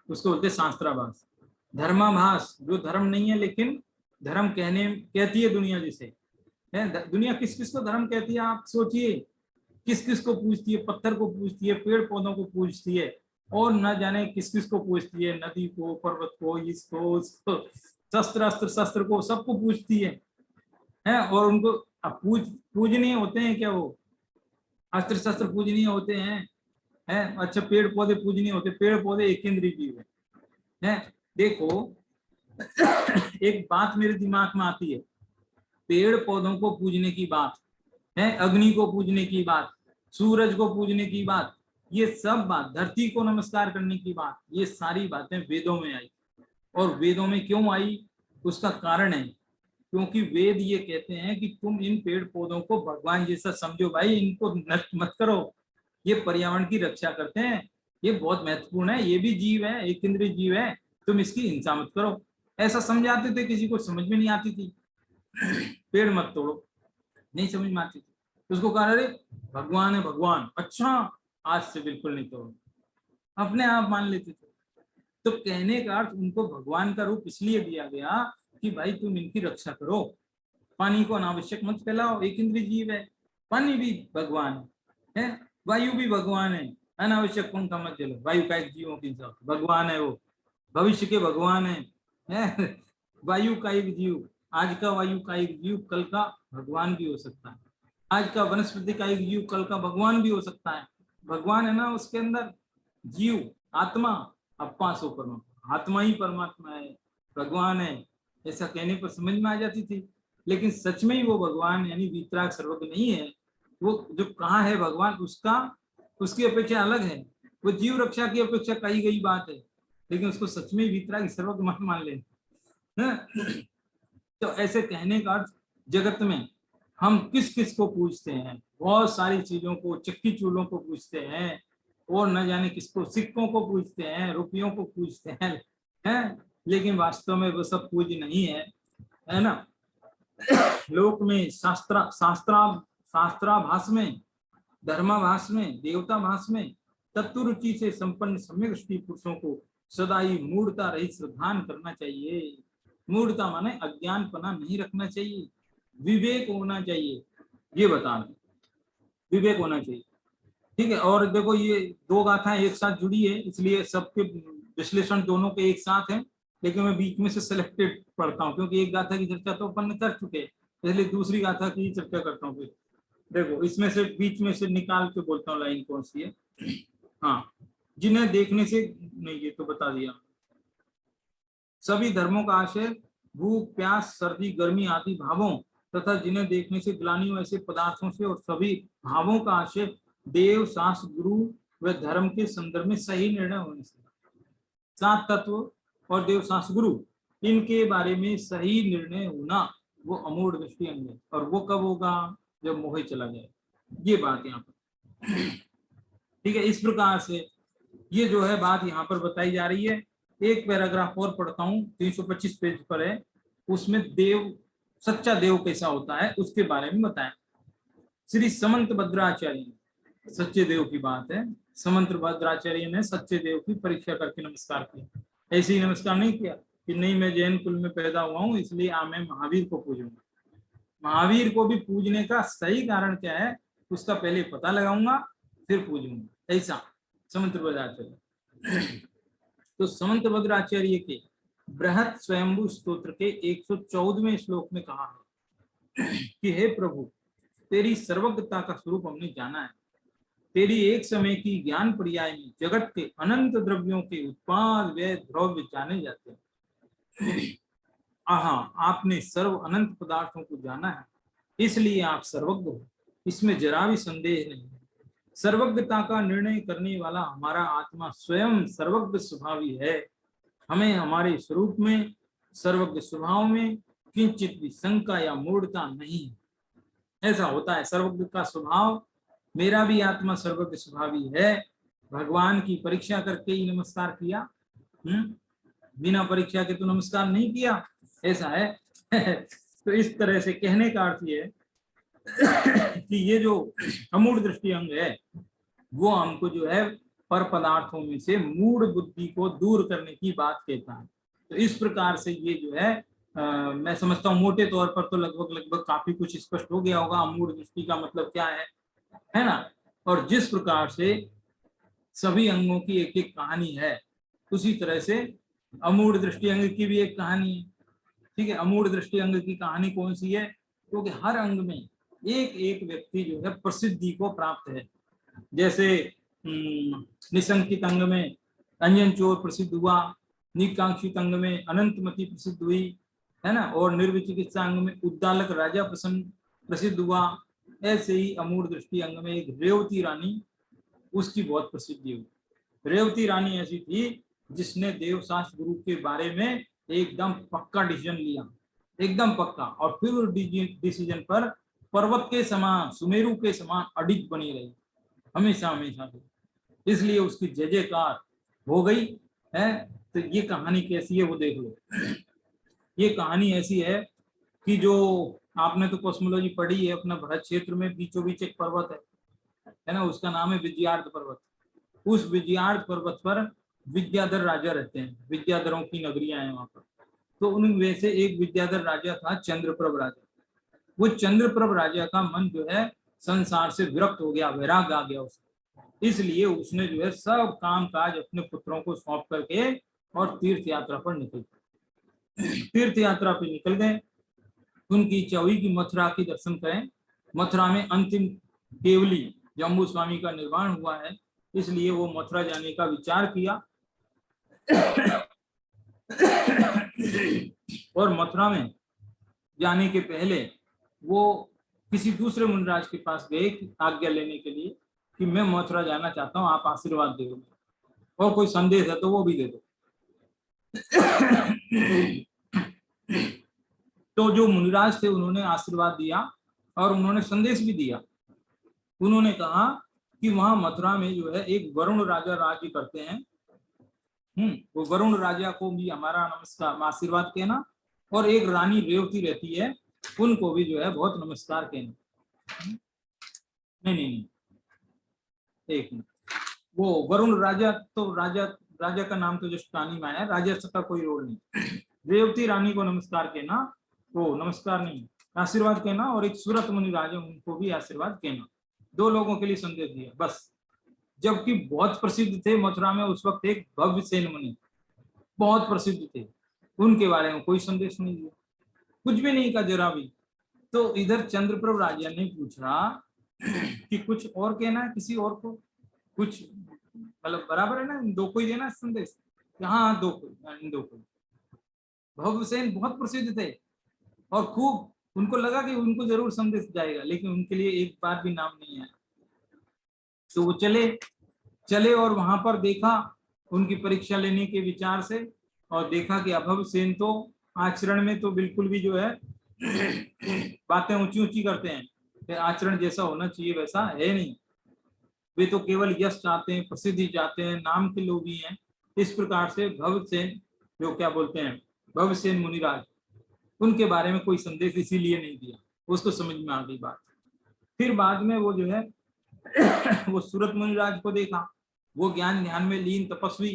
उसको बोलते शास्त्राभास। धर्माभास जो धर्म नहीं है लेकिन धर्म कहती है दुनिया जिसे है। दुनिया किस किस को धर्म कहती है आप सोचिए। किस किस को पूजती है, पत्थर को पूजती है, पेड़ पौधों को पूजती है, और न जाने किस किस को पूजती है, नदी को, पर्वत को, इसको उसको, शस्त्र अस्त्र शस्त्र को, सबको पूजती है। और उनको अब पूजनीय होते हैं क्या वो? अस्त्र शस्त्र पूजनीय होते हैं। अच्छा पेड़ पौधे पूजनीय होते, पेड़ पौधे एक इंद्रिय जीव है। देखो एक बात मेरे दिमाग में आती है, पेड़ पौधों को पूजने की बात है, अग्नि को पूजने की बात, सूरज को पूजने की बात, ये सब बात, धरती को नमस्कार करने की बात, ये सारी बातें वेदों में आई। और वेदों में क्यों आई उसका कारण है, क्योंकि वेद ये कहते हैं कि तुम इन पेड़ पौधों को भगवान जैसा समझो भाई, इनको नष्ट मत करो, ये पर्यावरण की रक्षा करते हैं, ये बहुत महत्वपूर्ण है, ये भी जीव है, एक इंद्रिय जीव है, तुम इसकी हिंसा मत करो। ऐसा समझाते थे, किसी को समझ में नहीं आती थी। पेड़ मत तोड़ो, नहीं समझ में आती थी, उसको कहा अरे भगवान है भगवान, अच्छा आज से बिल्कुल नहीं तोड़ो, अपने आप मान लेते थे। तो कहने का अर्थ उनको भगवान का रूप इसलिए दिया गया कि भाई तुम इनकी रक्षा करो, पानी को अनावश्यक मत फैलाओ, एक इंद्रिय जीव है, पानी भी भगवान है, वायु भी भगवान है, अनावश्यक पंखा मत जलो, वायु का एक जीवों की भगवान है, वो भविष्य के भगवान है। वायु का एक जीव, आज का वायु का एक जीव कल का भगवान भी हो सकता है, आज का वनस्पति का एक जीव कल का भगवान भी हो सकता है। भगवान है ना उसके अंदर, जीव आत्मा, अपा सो परमात्मा, आत्मा ही परमात्मा है, भगवान है, ऐसा कहने पर समझ में आ जाती थी। लेकिन सच में ही वो भगवान यानी वीतराग सर्वज्ञ नहीं है, वो जो कहाँ है भगवान उसका, उसकी अपेक्षा अलग है, वो जीव रक्षा की अपेक्षा कही गई बात है, लेकिन उसको सच में वीतराग सर्वज्ञ मत मान ले। तो ऐसे कहने का अर्थ जगत में हम किस किस को पूछते हैं, बहुत सारी चीजों को, चक्की चूल्हों को पूछते हैं, और न जाने किसको, सिक्कों को पूछते हैं, रुपयों को पूछते हैं, लेकिन वास्तव में वो सब पूज नहीं है ना। लोक में शास्त्राभास में, धर्माभास में, देवताभास में तत्व रुचि से संपन्न सम्यक दृष्टि पुरुषों को सदा ही मूढ़ता रहित श्रद्धान करना चाहिए। मूढ़ता माने अज्ञानपना नहीं रखना चाहिए, विवेक होना चाहिए, ये बता दें, विवेक होना चाहिए। ठीक है। और देखो ये दो गाथाएं एक साथ जुड़ी है, इसलिए सबके विश्लेषण दोनों के एक साथ हैं, लेकिन मैं बीच में से सिलेक्टेड पढ़ता हूँ, क्योंकि एक गाथा की चर्चा तो अपन कर चुके हैं, इसलिए दूसरी गाथा की चर्चा करता हूँ। फिर देखो इसमें से बीच में से निकाल के बोलता हूँ लाइन कौन सी है। हाँ, जिन्हें देखने से, नहीं ये तो बता दिया, सभी धर्मों का आशय भूख प्यास सर्दी गर्मी आदि भावों तथा जिन्हें देखने से ग्लानि ऐसे पदार्थों से, और सभी भावों का आशय देव शास्त्र गुरु व धर्म के संदर्भ में सही निर्णय होने से। सात तत्व और देव शास्त्र गुरु, इनके बारे में सही निर्णय होना वो अमूढ़ दृष्टि अंग है। और वो कब होगा? जब मोह चला जाए, ये बात यहाँ पर। ठीक है, इस प्रकार से ये जो है बात यहाँ पर बताई जा रही है। एक पैराग्राफ और पढ़ता हूँ, 325 पेज पर है, उसमें देव, सच्चा देव कैसा होता है उसके बारे में बताया। श्री समंत भद्राचार्य, सच्चे देव की बात है, समंत भद्राचार्य ने सच्चे देव की परीक्षा करके नमस्कार किया। ऐसे ही नमस्कार नहीं किया कि नहीं मैं जैन कुल में पैदा हुआ हूँ इसलिए मैं महावीर को पूजूंगा। महावीर को भी पूजने का सही कारण क्या है उसका पहले पता लगाऊंगा फिर पूजूंगा, ऐसा समंत भद्राचार्य। तो समंत भद्राचार्य के बृहत स्वयंभू स्तोत्र के 114वें श्लोक में कहा है कि हे प्रभु, तेरी सर्वज्ञता का स्वरूप हमने जाना है, तेरी एक समय की ज्ञान पर्याय में जगत के अनंत द्रव्यों के उत्पाद व द्रव्य जाने जाते हैं। आहा, आपने सर्व अनंत पदार्थों को जाना है, इसलिए आप सर्वज्ञ हो, इसमें जरा भी संदेह नहीं है। सर्वज्ञता का निर्णय करने वाला हमारा आत्मा स्वयं सर्वज्ञ स्वभावी है। हमें हमारे स्वरूप में, सर्वज्ञ स्वभाव में किंचित भी शंका या मूढ़ता नहीं। ऐसा होता है सर्वज्ञ का स्वभाव। मेरा भी आत्मा सर्वज्ञ स्वभावी है। भगवान की परीक्षा करके ही नमस्कार किया, बिना परीक्षा के तो नमस्कार नहीं किया, ऐसा है। तो इस तरह से कहने का अर्थ ये है कि ये जो अमूढ़ दृष्टि अंग है वो हमको जो है पर पदार्थों में से मूढ़ बुद्धि को दूर करने की बात कहता है। तो इस प्रकार से ये जो है मैं समझता हूँ मोटे तौर पर तो लगभग काफी कुछ स्पष्ट हो गया होगा अमूढ़ दृष्टि का मतलब क्या है ना। और जिस प्रकार से सभी अंगों की एक एक कहानी है, उसी तरह से अमूढ़ दृष्टि अंग की भी एक कहानी है। ठीक है, अमूढ़ दृष्टि अंग की कहानी कौन सी है? क्योंकि हर अंग में एक एक व्यक्ति जो है प्रसिद्धि को प्राप्त है। जैसे निशंकित अंग में अंजन चोर प्रसिद्ध हुआ, निकांक्षित अंग में अनंतमती प्रसिद्ध हुई, है ना, और निर्विचिकित्सा अंग में उद्दालक राजा प्रसिद्ध हुआ। ऐसे ही अमूढ़ दृष्टि अंग में एक रेवती रानी, उसकी बहुत प्रसिद्धि हुई। रेवती रानी ऐसी थी जिसने देवशास्त्र गुरु के बारे में एकदम पक्का डिसीजन लिया, एकदम पक्का, और फिर डिसीजन पर पर्वत के समान, सुमेरु के समान अडिग बनी रही हमेशा हमेशा से। इसलिए उसकी जय जयकार हो गई है। तो ये कहानी कैसी है वो देख लो। ये कहानी ऐसी है कि जो आपने तो कॉस्मोलॉजी पढ़ी है, अपना भरत क्षेत्र में बीचों बीच एक पर्वत है ना, उसका नाम है विजयार्थ पर्वत। उस विजयार्थ पर्वत पर विद्याधर राजा रहते हैं, विद्याधरों की नगरियां हैं वहां पर। तो उनमें से एक विद्याधर राजा था चंद्रप्रभ राजा। वो चंद्रप्रभ राजा का मन जो है संसार से विरक्त हो गया, वैराग आ गया उसको। इसलिए उसने जो है सब काम काज अपने पुत्रों को सौंप करके और तीर्थ यात्रा पर निकल गए। तीर्थ यात्रा पे निकल गए। उनकी इच्छा हुई कि मथुरा के दर्शन करें। मथुरा में अंतिम केवली जम्बू स्वामी का निर्वाण हुआ है, इसलिए वो मथुरा जाने का विचार किया। और मथुरा में जाने के पहले वो किसी दूसरे मुनिराज के पास गए आज्ञा लेने के लिए कि मैं मथुरा जाना चाहता हूँ, आप आशीर्वाद दे दो, और कोई संदेश है तो वो भी दे दो। तो जो मुनिराज थे उन्होंने आशीर्वाद दिया और उन्होंने संदेश भी दिया। उन्होंने कहा कि वहां मथुरा में जो है एक वरुण राजा राज्य करते हैं, वो वरुण राजा को भी हमारा नमस्कार, आशीर्वाद कहना, और एक रानी रेवती रहती है, उनको भी जो है बहुत नमस्कार कहना। नहीं, एक मिनट, वो वरुण राजा तो राजा का नाम तो जस्ट कहानी में आया, राजा का कोई रोल नहीं। रेवती रानी को नमस्कार कहना, वो नमस्कार नहीं, आशीर्वाद कहना, और एक सूरत मुनि राजा, उनको भी आशीर्वाद कहना। 2 लोगों के लिए संदेश दिया बस। जबकि बहुत प्रसिद्ध थे मथुरा में उस वक्त एक भव्यसेन मुनि, बहुत प्रसिद्ध थे, उनके बारे में कोई संदेश नहीं दिया, कुछ भी नहीं कहा जरा भी। तो इधर चंद्रप्रभ राजा ने पूछा कि कुछ और कहना है किसी और को, कुछ मतलब बराबर है ना, इन 2 को ही देना संदेश। हाँ 2 को, इन 2 को। भव्यसेन बहुत प्रसिद्ध थे और खूब, उनको लगा कि उनको जरूर संदेश जाएगा, लेकिन उनके लिए एक बार भी नाम नहीं आया। तो वो चले और वहां पर देखा उनकी परीक्षा लेने के विचार से, और देखा कि अभवसेन तो आचरण में तो बिल्कुल भी जो है बातें ऊंची ऊंची करते हैं, आचरण जैसा होना चाहिए वैसा है नहीं। वे तो केवल यश चाहते हैं, प्रसिद्धि चाहते हैं, नाम के लोग ही हैं। इस प्रकार से भवसेन, जो क्या बोलते हैं भवसेन मुनिराज, उनके बारे में कोई संदेश इसीलिए नहीं दिया, उसको समझ में आ गई बात। फिर बाद में वो जो है वो सूरत मुनिराज को देखा, वो ज्ञान ध्यान में लीन तपस्वी,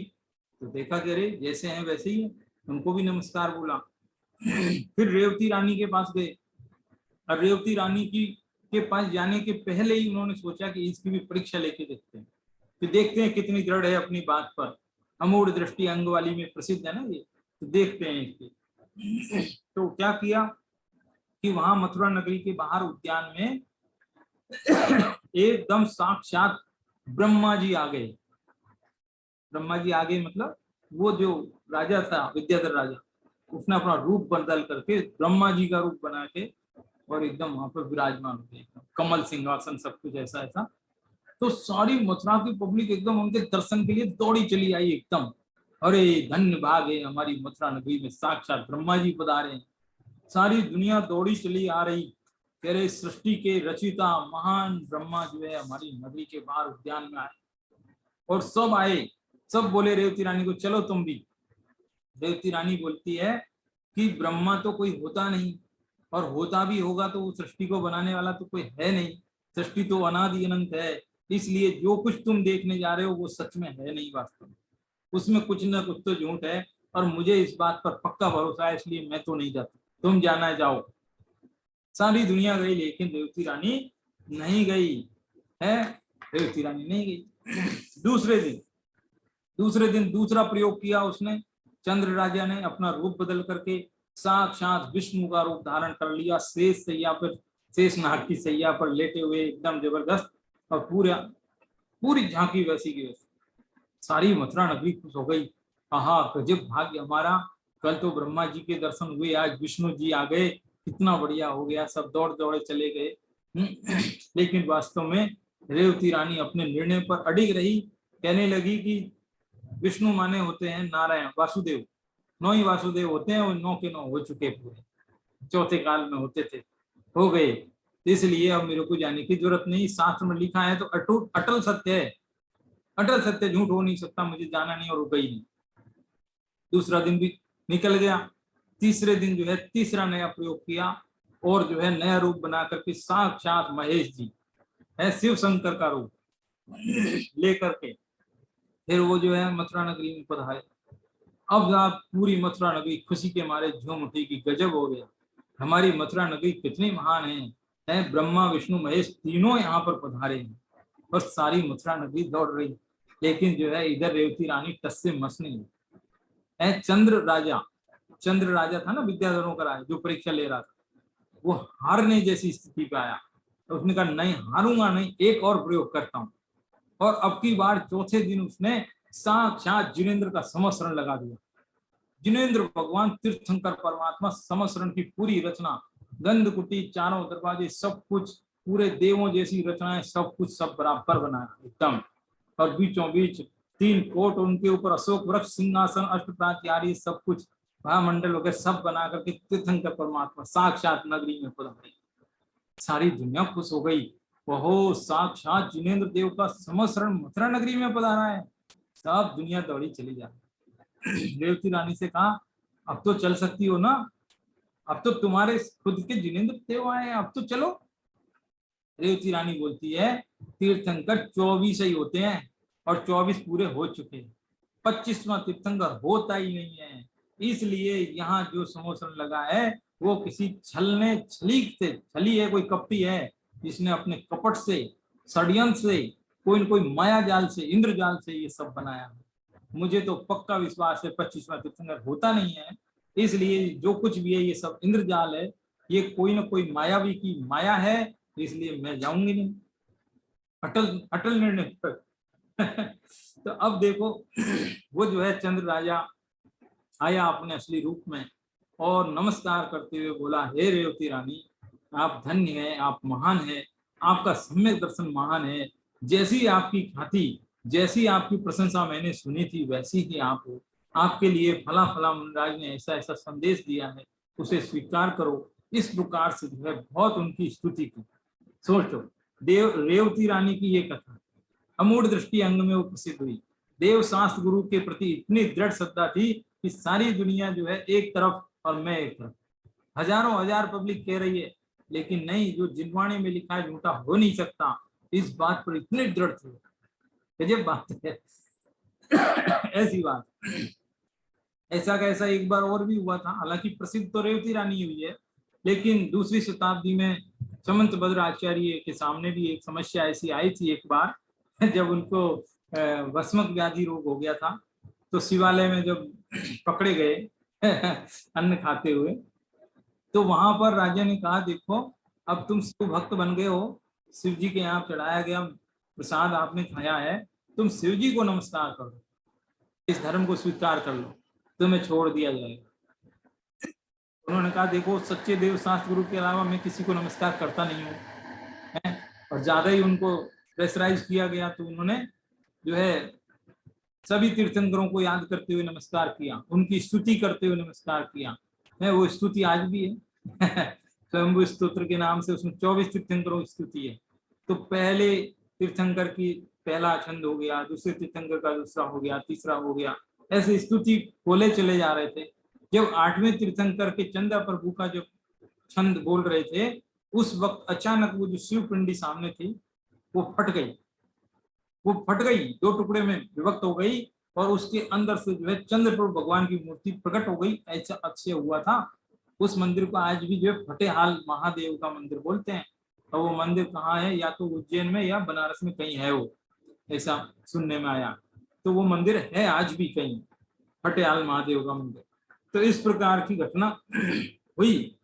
तो देखा कि अरे जैसे हैं वैसे ही है, उनको भी नमस्कार बोला। फिर रेवती रानी के पास गए, और रेवती रानी के पास जाने के पहले ही उन्होंने सोचा कि इसकी भी परीक्षा लेके देखते हैं, कि देखते हैं कितनी दृढ़ है अपनी बात पर। अमूढ़ दृष्टि अंग वाली में प्रसिद्ध है ना ये, तो देखते हैं इसकी। तो क्या किया कि वहां मथुरा नगरी के बाहर उद्यान में एकदम साक्षात ब्रह्मा जी आ गए। ब्रह्मा जी आ गए मतलब वो जो राजा था विद्याधर राजा, उसने अपना रूप बदल करके ब्रह्मा जी का रूप बना के और एकदम वहां पर विराजमान हो गए, कमल सिंहासन सब कुछ ऐसा ऐसा। तो सारी मथुरा की पब्लिक एकदम उनके दर्शन के लिए दौड़ी चली आई एकदम। अरे धन्य भाग है, हमारी मथुरा नगरी में साक्षात ब्रह्मा जी पधारे हैं। सारी दुनिया दौड़ी चली आ रही, कह रहे सृष्टि के रचिता महान ब्रह्मा जो है हमारी नगरी के बाहर उद्यान में आए। और सब आए, सब बोले रेवती रानी को चलो तुम भी। रेवती रानी बोलती है कि ब्रह्मा तो कोई होता नहीं, और होता भी होगा तो वो सृष्टि को बनाने वाला तो कोई है नहीं। सृष्टि तो अनादि अनंत है, इसलिए जो कुछ तुम देखने जा रहे हो वो सच में है नहीं, वास्तव में उसमें कुछ ना कुछ तो झूठ है। और मुझे इस बात पर पक्का भरोसा है, इसलिए मैं तो नहीं जाती, तुम जाना जाओ। सारी दुनिया गई, लेकिन रेवती रानी नहीं गई है। रेवती रानी नहीं गई। दूसरे दिन दूसरा प्रयोग किया उसने। चंद्र राजा ने अपना रूप बदल करके साक्षात विष्णु का रूप धारण कर लिया। शेष सैया पर, शेष नाग की सैया पर लेटे हुए एकदम जबरदस्त, और पूरी झांकी वैसी की वैसी। सारी मथुरा नगरी खुश हो गई। आहा गजब भाग्य हमारा, कल तो ब्रह्मा जी के दर्शन हुए, आज विष्णु जी आ गए, कितना बढ़िया हो गया। सब दौड़ दौड़े चले गए। लेकिन वास्तव में रेवती रानी अपने निर्णय पर अडिग रही। कहने लगी कि विष्णु माने होते हैं नारायण, वासुदेव, 9 ही वासुदेव होते हैं, वो 9 के 9 हो चुके पूरे, चौथे काल में होते थे, हो गए। इसलिए अब मेरे को जाने की जरूरत नहीं, शास्त्र में लिखा है तो अटूट अटल सत्य है, अटल सत्य, झूठ हो नहीं सकता, मुझे जाना नहीं और रुका ही नहीं। दूसरा दिन भी निकल गया। तीसरे दिन जो है तीसरा नया प्रयोग किया, और जो है नया रूप बना करके साक्षात महेश जी है, शिव शंकर का रूप लेकर के फिर वो जो है मथुरा नगरी में पधारे। अब आप पूरी मथुरा नगरी खुशी के मारे झूम उठी कि गजब हो गया, हमारी मथुरा नगरी कितनी महान है, ब्रह्मा विष्णु महेश तीनों यहाँ पर पधारे हैं। और सारी मथुरा नगरी दौड़ रही, लेकिन जो है इधर रेवती रानी टस से मस नहीं है। चंद्र राजा था ना, विद्याधरों का राजा, जो परीक्षा ले रहा था, वो हारने जैसी स्थिति पे आया। तो उसने कहा नहीं हारूंगा नहीं, एक और प्रयोग करता हूँ। और अब की बार चौथे दिन उसने साक्षात जिनेन्द्र का समस्रण लगा दिया। जिनेन्द्र भगवान तीर्थंकर परमात्मा समस्रण की पूरी रचना, गंधकुटी, चारों दरवाजे, सब कुछ, पूरे देवों जैसी रचनाएं, सब कुछ सब बराबर बनाया एकदम। और बीचों बीच 3 कोट, उनके ऊपर अशोक वृक्ष, सिंहासन, अष्टप्राचार्य, सब कुछ महामंडल वगैरह सब बना करके तीर्थंकर परमात्मा साक्षात नगरी में पधारे। सारी दुनिया खुश हो गई, वह साक्षात जिनेन्द्र देव का समस्रण मथुरा नगरी में पधारा है। सब दुनिया दौड़ी चली जा। रेवती रानी से कहा अब तो चल सकती हो ना, अब तो तुम्हारे खुद के जिनेन्द्र देव आए हैं, अब तो चलो। रेवती रानी बोलती है तीर्थंकर 24 ही होते हैं, और 24 पूरे हो चुके हैं, 25वां तीर्थंकर होता ही नहीं है। इसलिए यहाँ जो समोसन लगा है वो किसी छली है, कोई कपटी है, जिसने अपने कपट से, षड्यंत्र से, कोई न कोई माया जाल से, इंद्रजाल से ये सब बनाया है। मुझे तो पक्का विश्वास है 25वां तीर्थंकर होता नहीं है। इसलिए जो कुछ भी है ये सब इंद्रजाल है, ये कोई ना कोई मायावी की माया है, इसलिए मैं जाऊंगी नहीं, अटल अटल निर्णय पर। तो अब देखो वो जो है चंद्र राजा आया अपने असली रूप में, और नमस्कार करते हुए बोला हे रेवती रानी, आप धन्य है, आप महान है, आपका सम्यक दर्शन महान है। जैसी आपकी ख्याति, जैसी आपकी प्रशंसा मैंने सुनी थी, वैसी ही आप हो। आपके लिए फला फला मुनिराज ने ऐसा ऐसा संदेश दिया है, उसे स्वीकार करो। इस प्रकार से जो है बहुत उनकी स्तुति की। सोचो, रेवती रानी की ये कथा अमूढ़ दृष्टि अंग में वो प्रसिद्ध हुई। देव शास्त्र गुरु के प्रति इतनी दृढ़ श्रद्धा थी कि सारी दुनिया जो है एक तरफ और मैं एक तरफ, हजारों हजार पब्लिक कह रही है, लेकिन नहीं, जो जिनवाणी में लिखा है झूठा हो नहीं सकता, इस बात पर इतने दृढ़ थे। गजब बात है। ऐसी बात, ऐसा का ऐसा एक बार और भी हुआ था, हालांकि प्रसिद्ध तो रेवती रानी हुई है, लेकिन दूसरी शताब्दी में समंत भद्र आचार्य के सामने भी एक समस्या ऐसी आई थी एक बार, जब उनको वस्मक व्याधि रोग हो गया था। तो शिवालय में जब पकड़े गए अन्न खाते हुए, तो वहां पर राजा ने कहा देखो अब तुम शिव भक्त बन गए हो, शिव जी के यहाँ चढ़ाया गया प्रसाद आपने खाया है, तुम शिव जी को नमस्कार करो, इस धर्म को स्वीकार कर लो, तुम्हें छोड़ दिया जाएगा। उन्होंने कहा देखो सच्चे देव शास्त्र गुरु के अलावा मैं किसी को नमस्कार करता नहीं हूँ, और ज्यादा ही उनको प्रेशराइज किया गया, तो उन्होंने जो है सभी तीर्थंकरों को याद करते हुए नमस्कार किया, उनकी स्तुति करते हुए नमस्कार किया है। वो स्तुति आज भी है स्वयंभू स्तोत्र के नाम से, उसमें 24 तीर्थंकरों की स्तुति है। तो पहले तीर्थंकर की पहला छंद हो गया, दूसरे तीर्थंकर का दूसरा हो गया, तीसरा हो गया, ऐसे स्तुति बोले चले जा रहे थे। जब 8वें तीर्थंकर के चंदा प्रभु का जब छंद बोल रहे थे, उस वक्त अचानक वो जो शिव पिंडी सामने थी वो फट गई, वो फट गई, 2 टुकड़े में विभक्त हो गई, और उसके अंदर से जो है चंद्रप्रभु भगवान की मूर्ति प्रकट हो गई। ऐसा अक्षय हुआ था। उस मंदिर को आज भी जो है फतेहाल महादेव का मंदिर बोलते हैं। और वो मंदिर कहाँ है, या तो उज्जैन में या बनारस में कहीं है, वो ऐसा सुनने में आया। तो वो मंदिर है आज भी कहीं, फतेहाल महादेव का मंदिर। तो इस प्रकार की घटना हुई।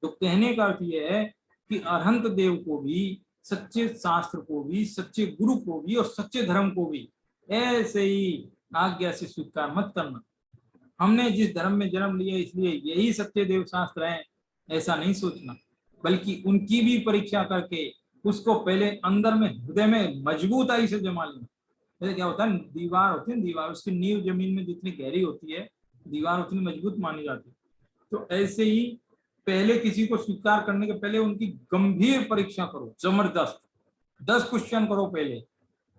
तो कहने का अर्थ यह है कि अरहंत देव को भी, सच्चे शास्त्र को भी, सच्चे गुरु को भी और सच्चे धर्म को भी ऐसे ही आज्ञा से स्वीकार मत करना। हमने जिस धर्म में जन्म लिया इसलिए यही सच्चे देव शास्त्र हैं, ऐसा नहीं सोचना, बल्कि उनकी भी परीक्षा करके उसको पहले अंदर में, हृदय में मजबूताई से जमा लेना। जैसे क्या होता है, दीवार होती है, दीवार उसकी नींव जमीन में जितनी गहरी होती है, दीवार उतनी मजबूत मानी जाती है। तो ऐसे ही पहले किसी को स्वीकार करने के पहले उनकी गंभीर परीक्षा करो, जबरदस्त 10 क्वेश्चन करो पहले,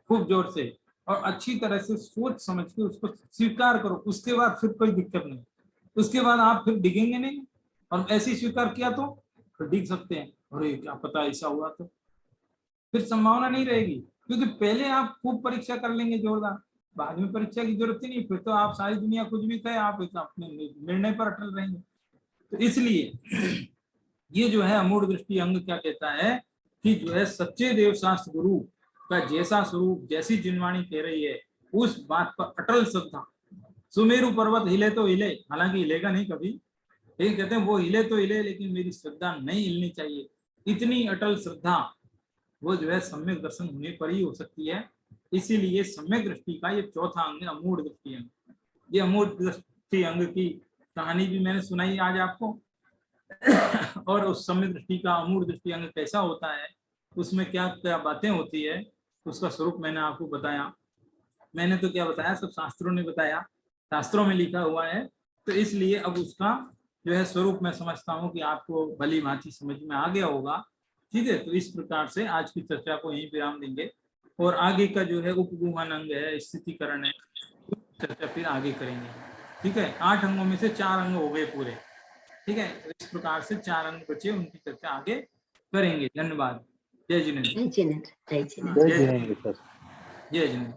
खूब जोर से, और अच्छी तरह से सोच समझ के उसको स्वीकार करो। उसके बाद फिर कोई दिक्कत नहीं, उसके बाद आप फिर डिगेंगे नहीं। और ऐसे ही स्वीकार किया तो फिर डिग सकते हैं, अरे क्या पता ऐसा हुआ, तो फिर संभावना नहीं रहेगी। क्योंकि पहले आप खूब परीक्षा कर लेंगे जोरदार, बाद में परीक्षा की जरूरत ही नहीं, फिर तो आप सारी दुनिया कुछ भी कहे, आप अपने निर्णय पर अटल रहेंगे। तो इसलिए ये जो है अमूढ़ दृष्टि अंग क्या कहता है कि जो है सच्चे देव शास्त्र गुरु का जैसा स्वरूप, जैसी जिनवाणी कह रही है, उस बात पर अटल श्रद्धा। सुमेरु पर्वत हिले तो हिले, हालांकि हिलेगा नहीं कभी, लेकिन कहते हैं वो हिले तो हिले, लेकिन मेरी श्रद्धा नहीं हिलनी चाहिए। इतनी अटल श्रद्धा वो जो है सम्यक दर्शन होने पर ही हो सकती है। इसीलिए सम्यक दृष्टि का ये चौथा अंग है, अमूढ़ दृष्टि अंग। ये अमूढ़ दृष्टि अंग की कहानी भी मैंने सुनाई आज आपको और उस सम्यक दृष्टि का अमूढ़ दृष्टि अंग कैसा होता है, उसमें क्या क्या बातें होती है, उसका स्वरूप मैंने आपको बताया। मैंने तो क्या बताया, सब शास्त्रों ने बताया, शास्त्रों में लिखा हुआ है। तो इसलिए अब उसका जो है स्वरूप मैं समझता हूँ कि आपको भली भांति समझ में आ गया होगा। ठीक है, तो इस प्रकार से आज की चर्चा को यहीं विराम देंगे, और आगे का जो है उपगुहन अंग है, स्थितिकरण है, चर्चा फिर आगे करेंगे। ठीक है, 8 अंगों में से 4 अंग हो गए पूरे। ठीक है, तो इस प्रकार से 4 अंग बचे, उनकी चर्चा आगे करेंगे। धन्यवाद। जय जिनेन्द्र। जय जिनेन्द्र। जय जिनेन्द्र।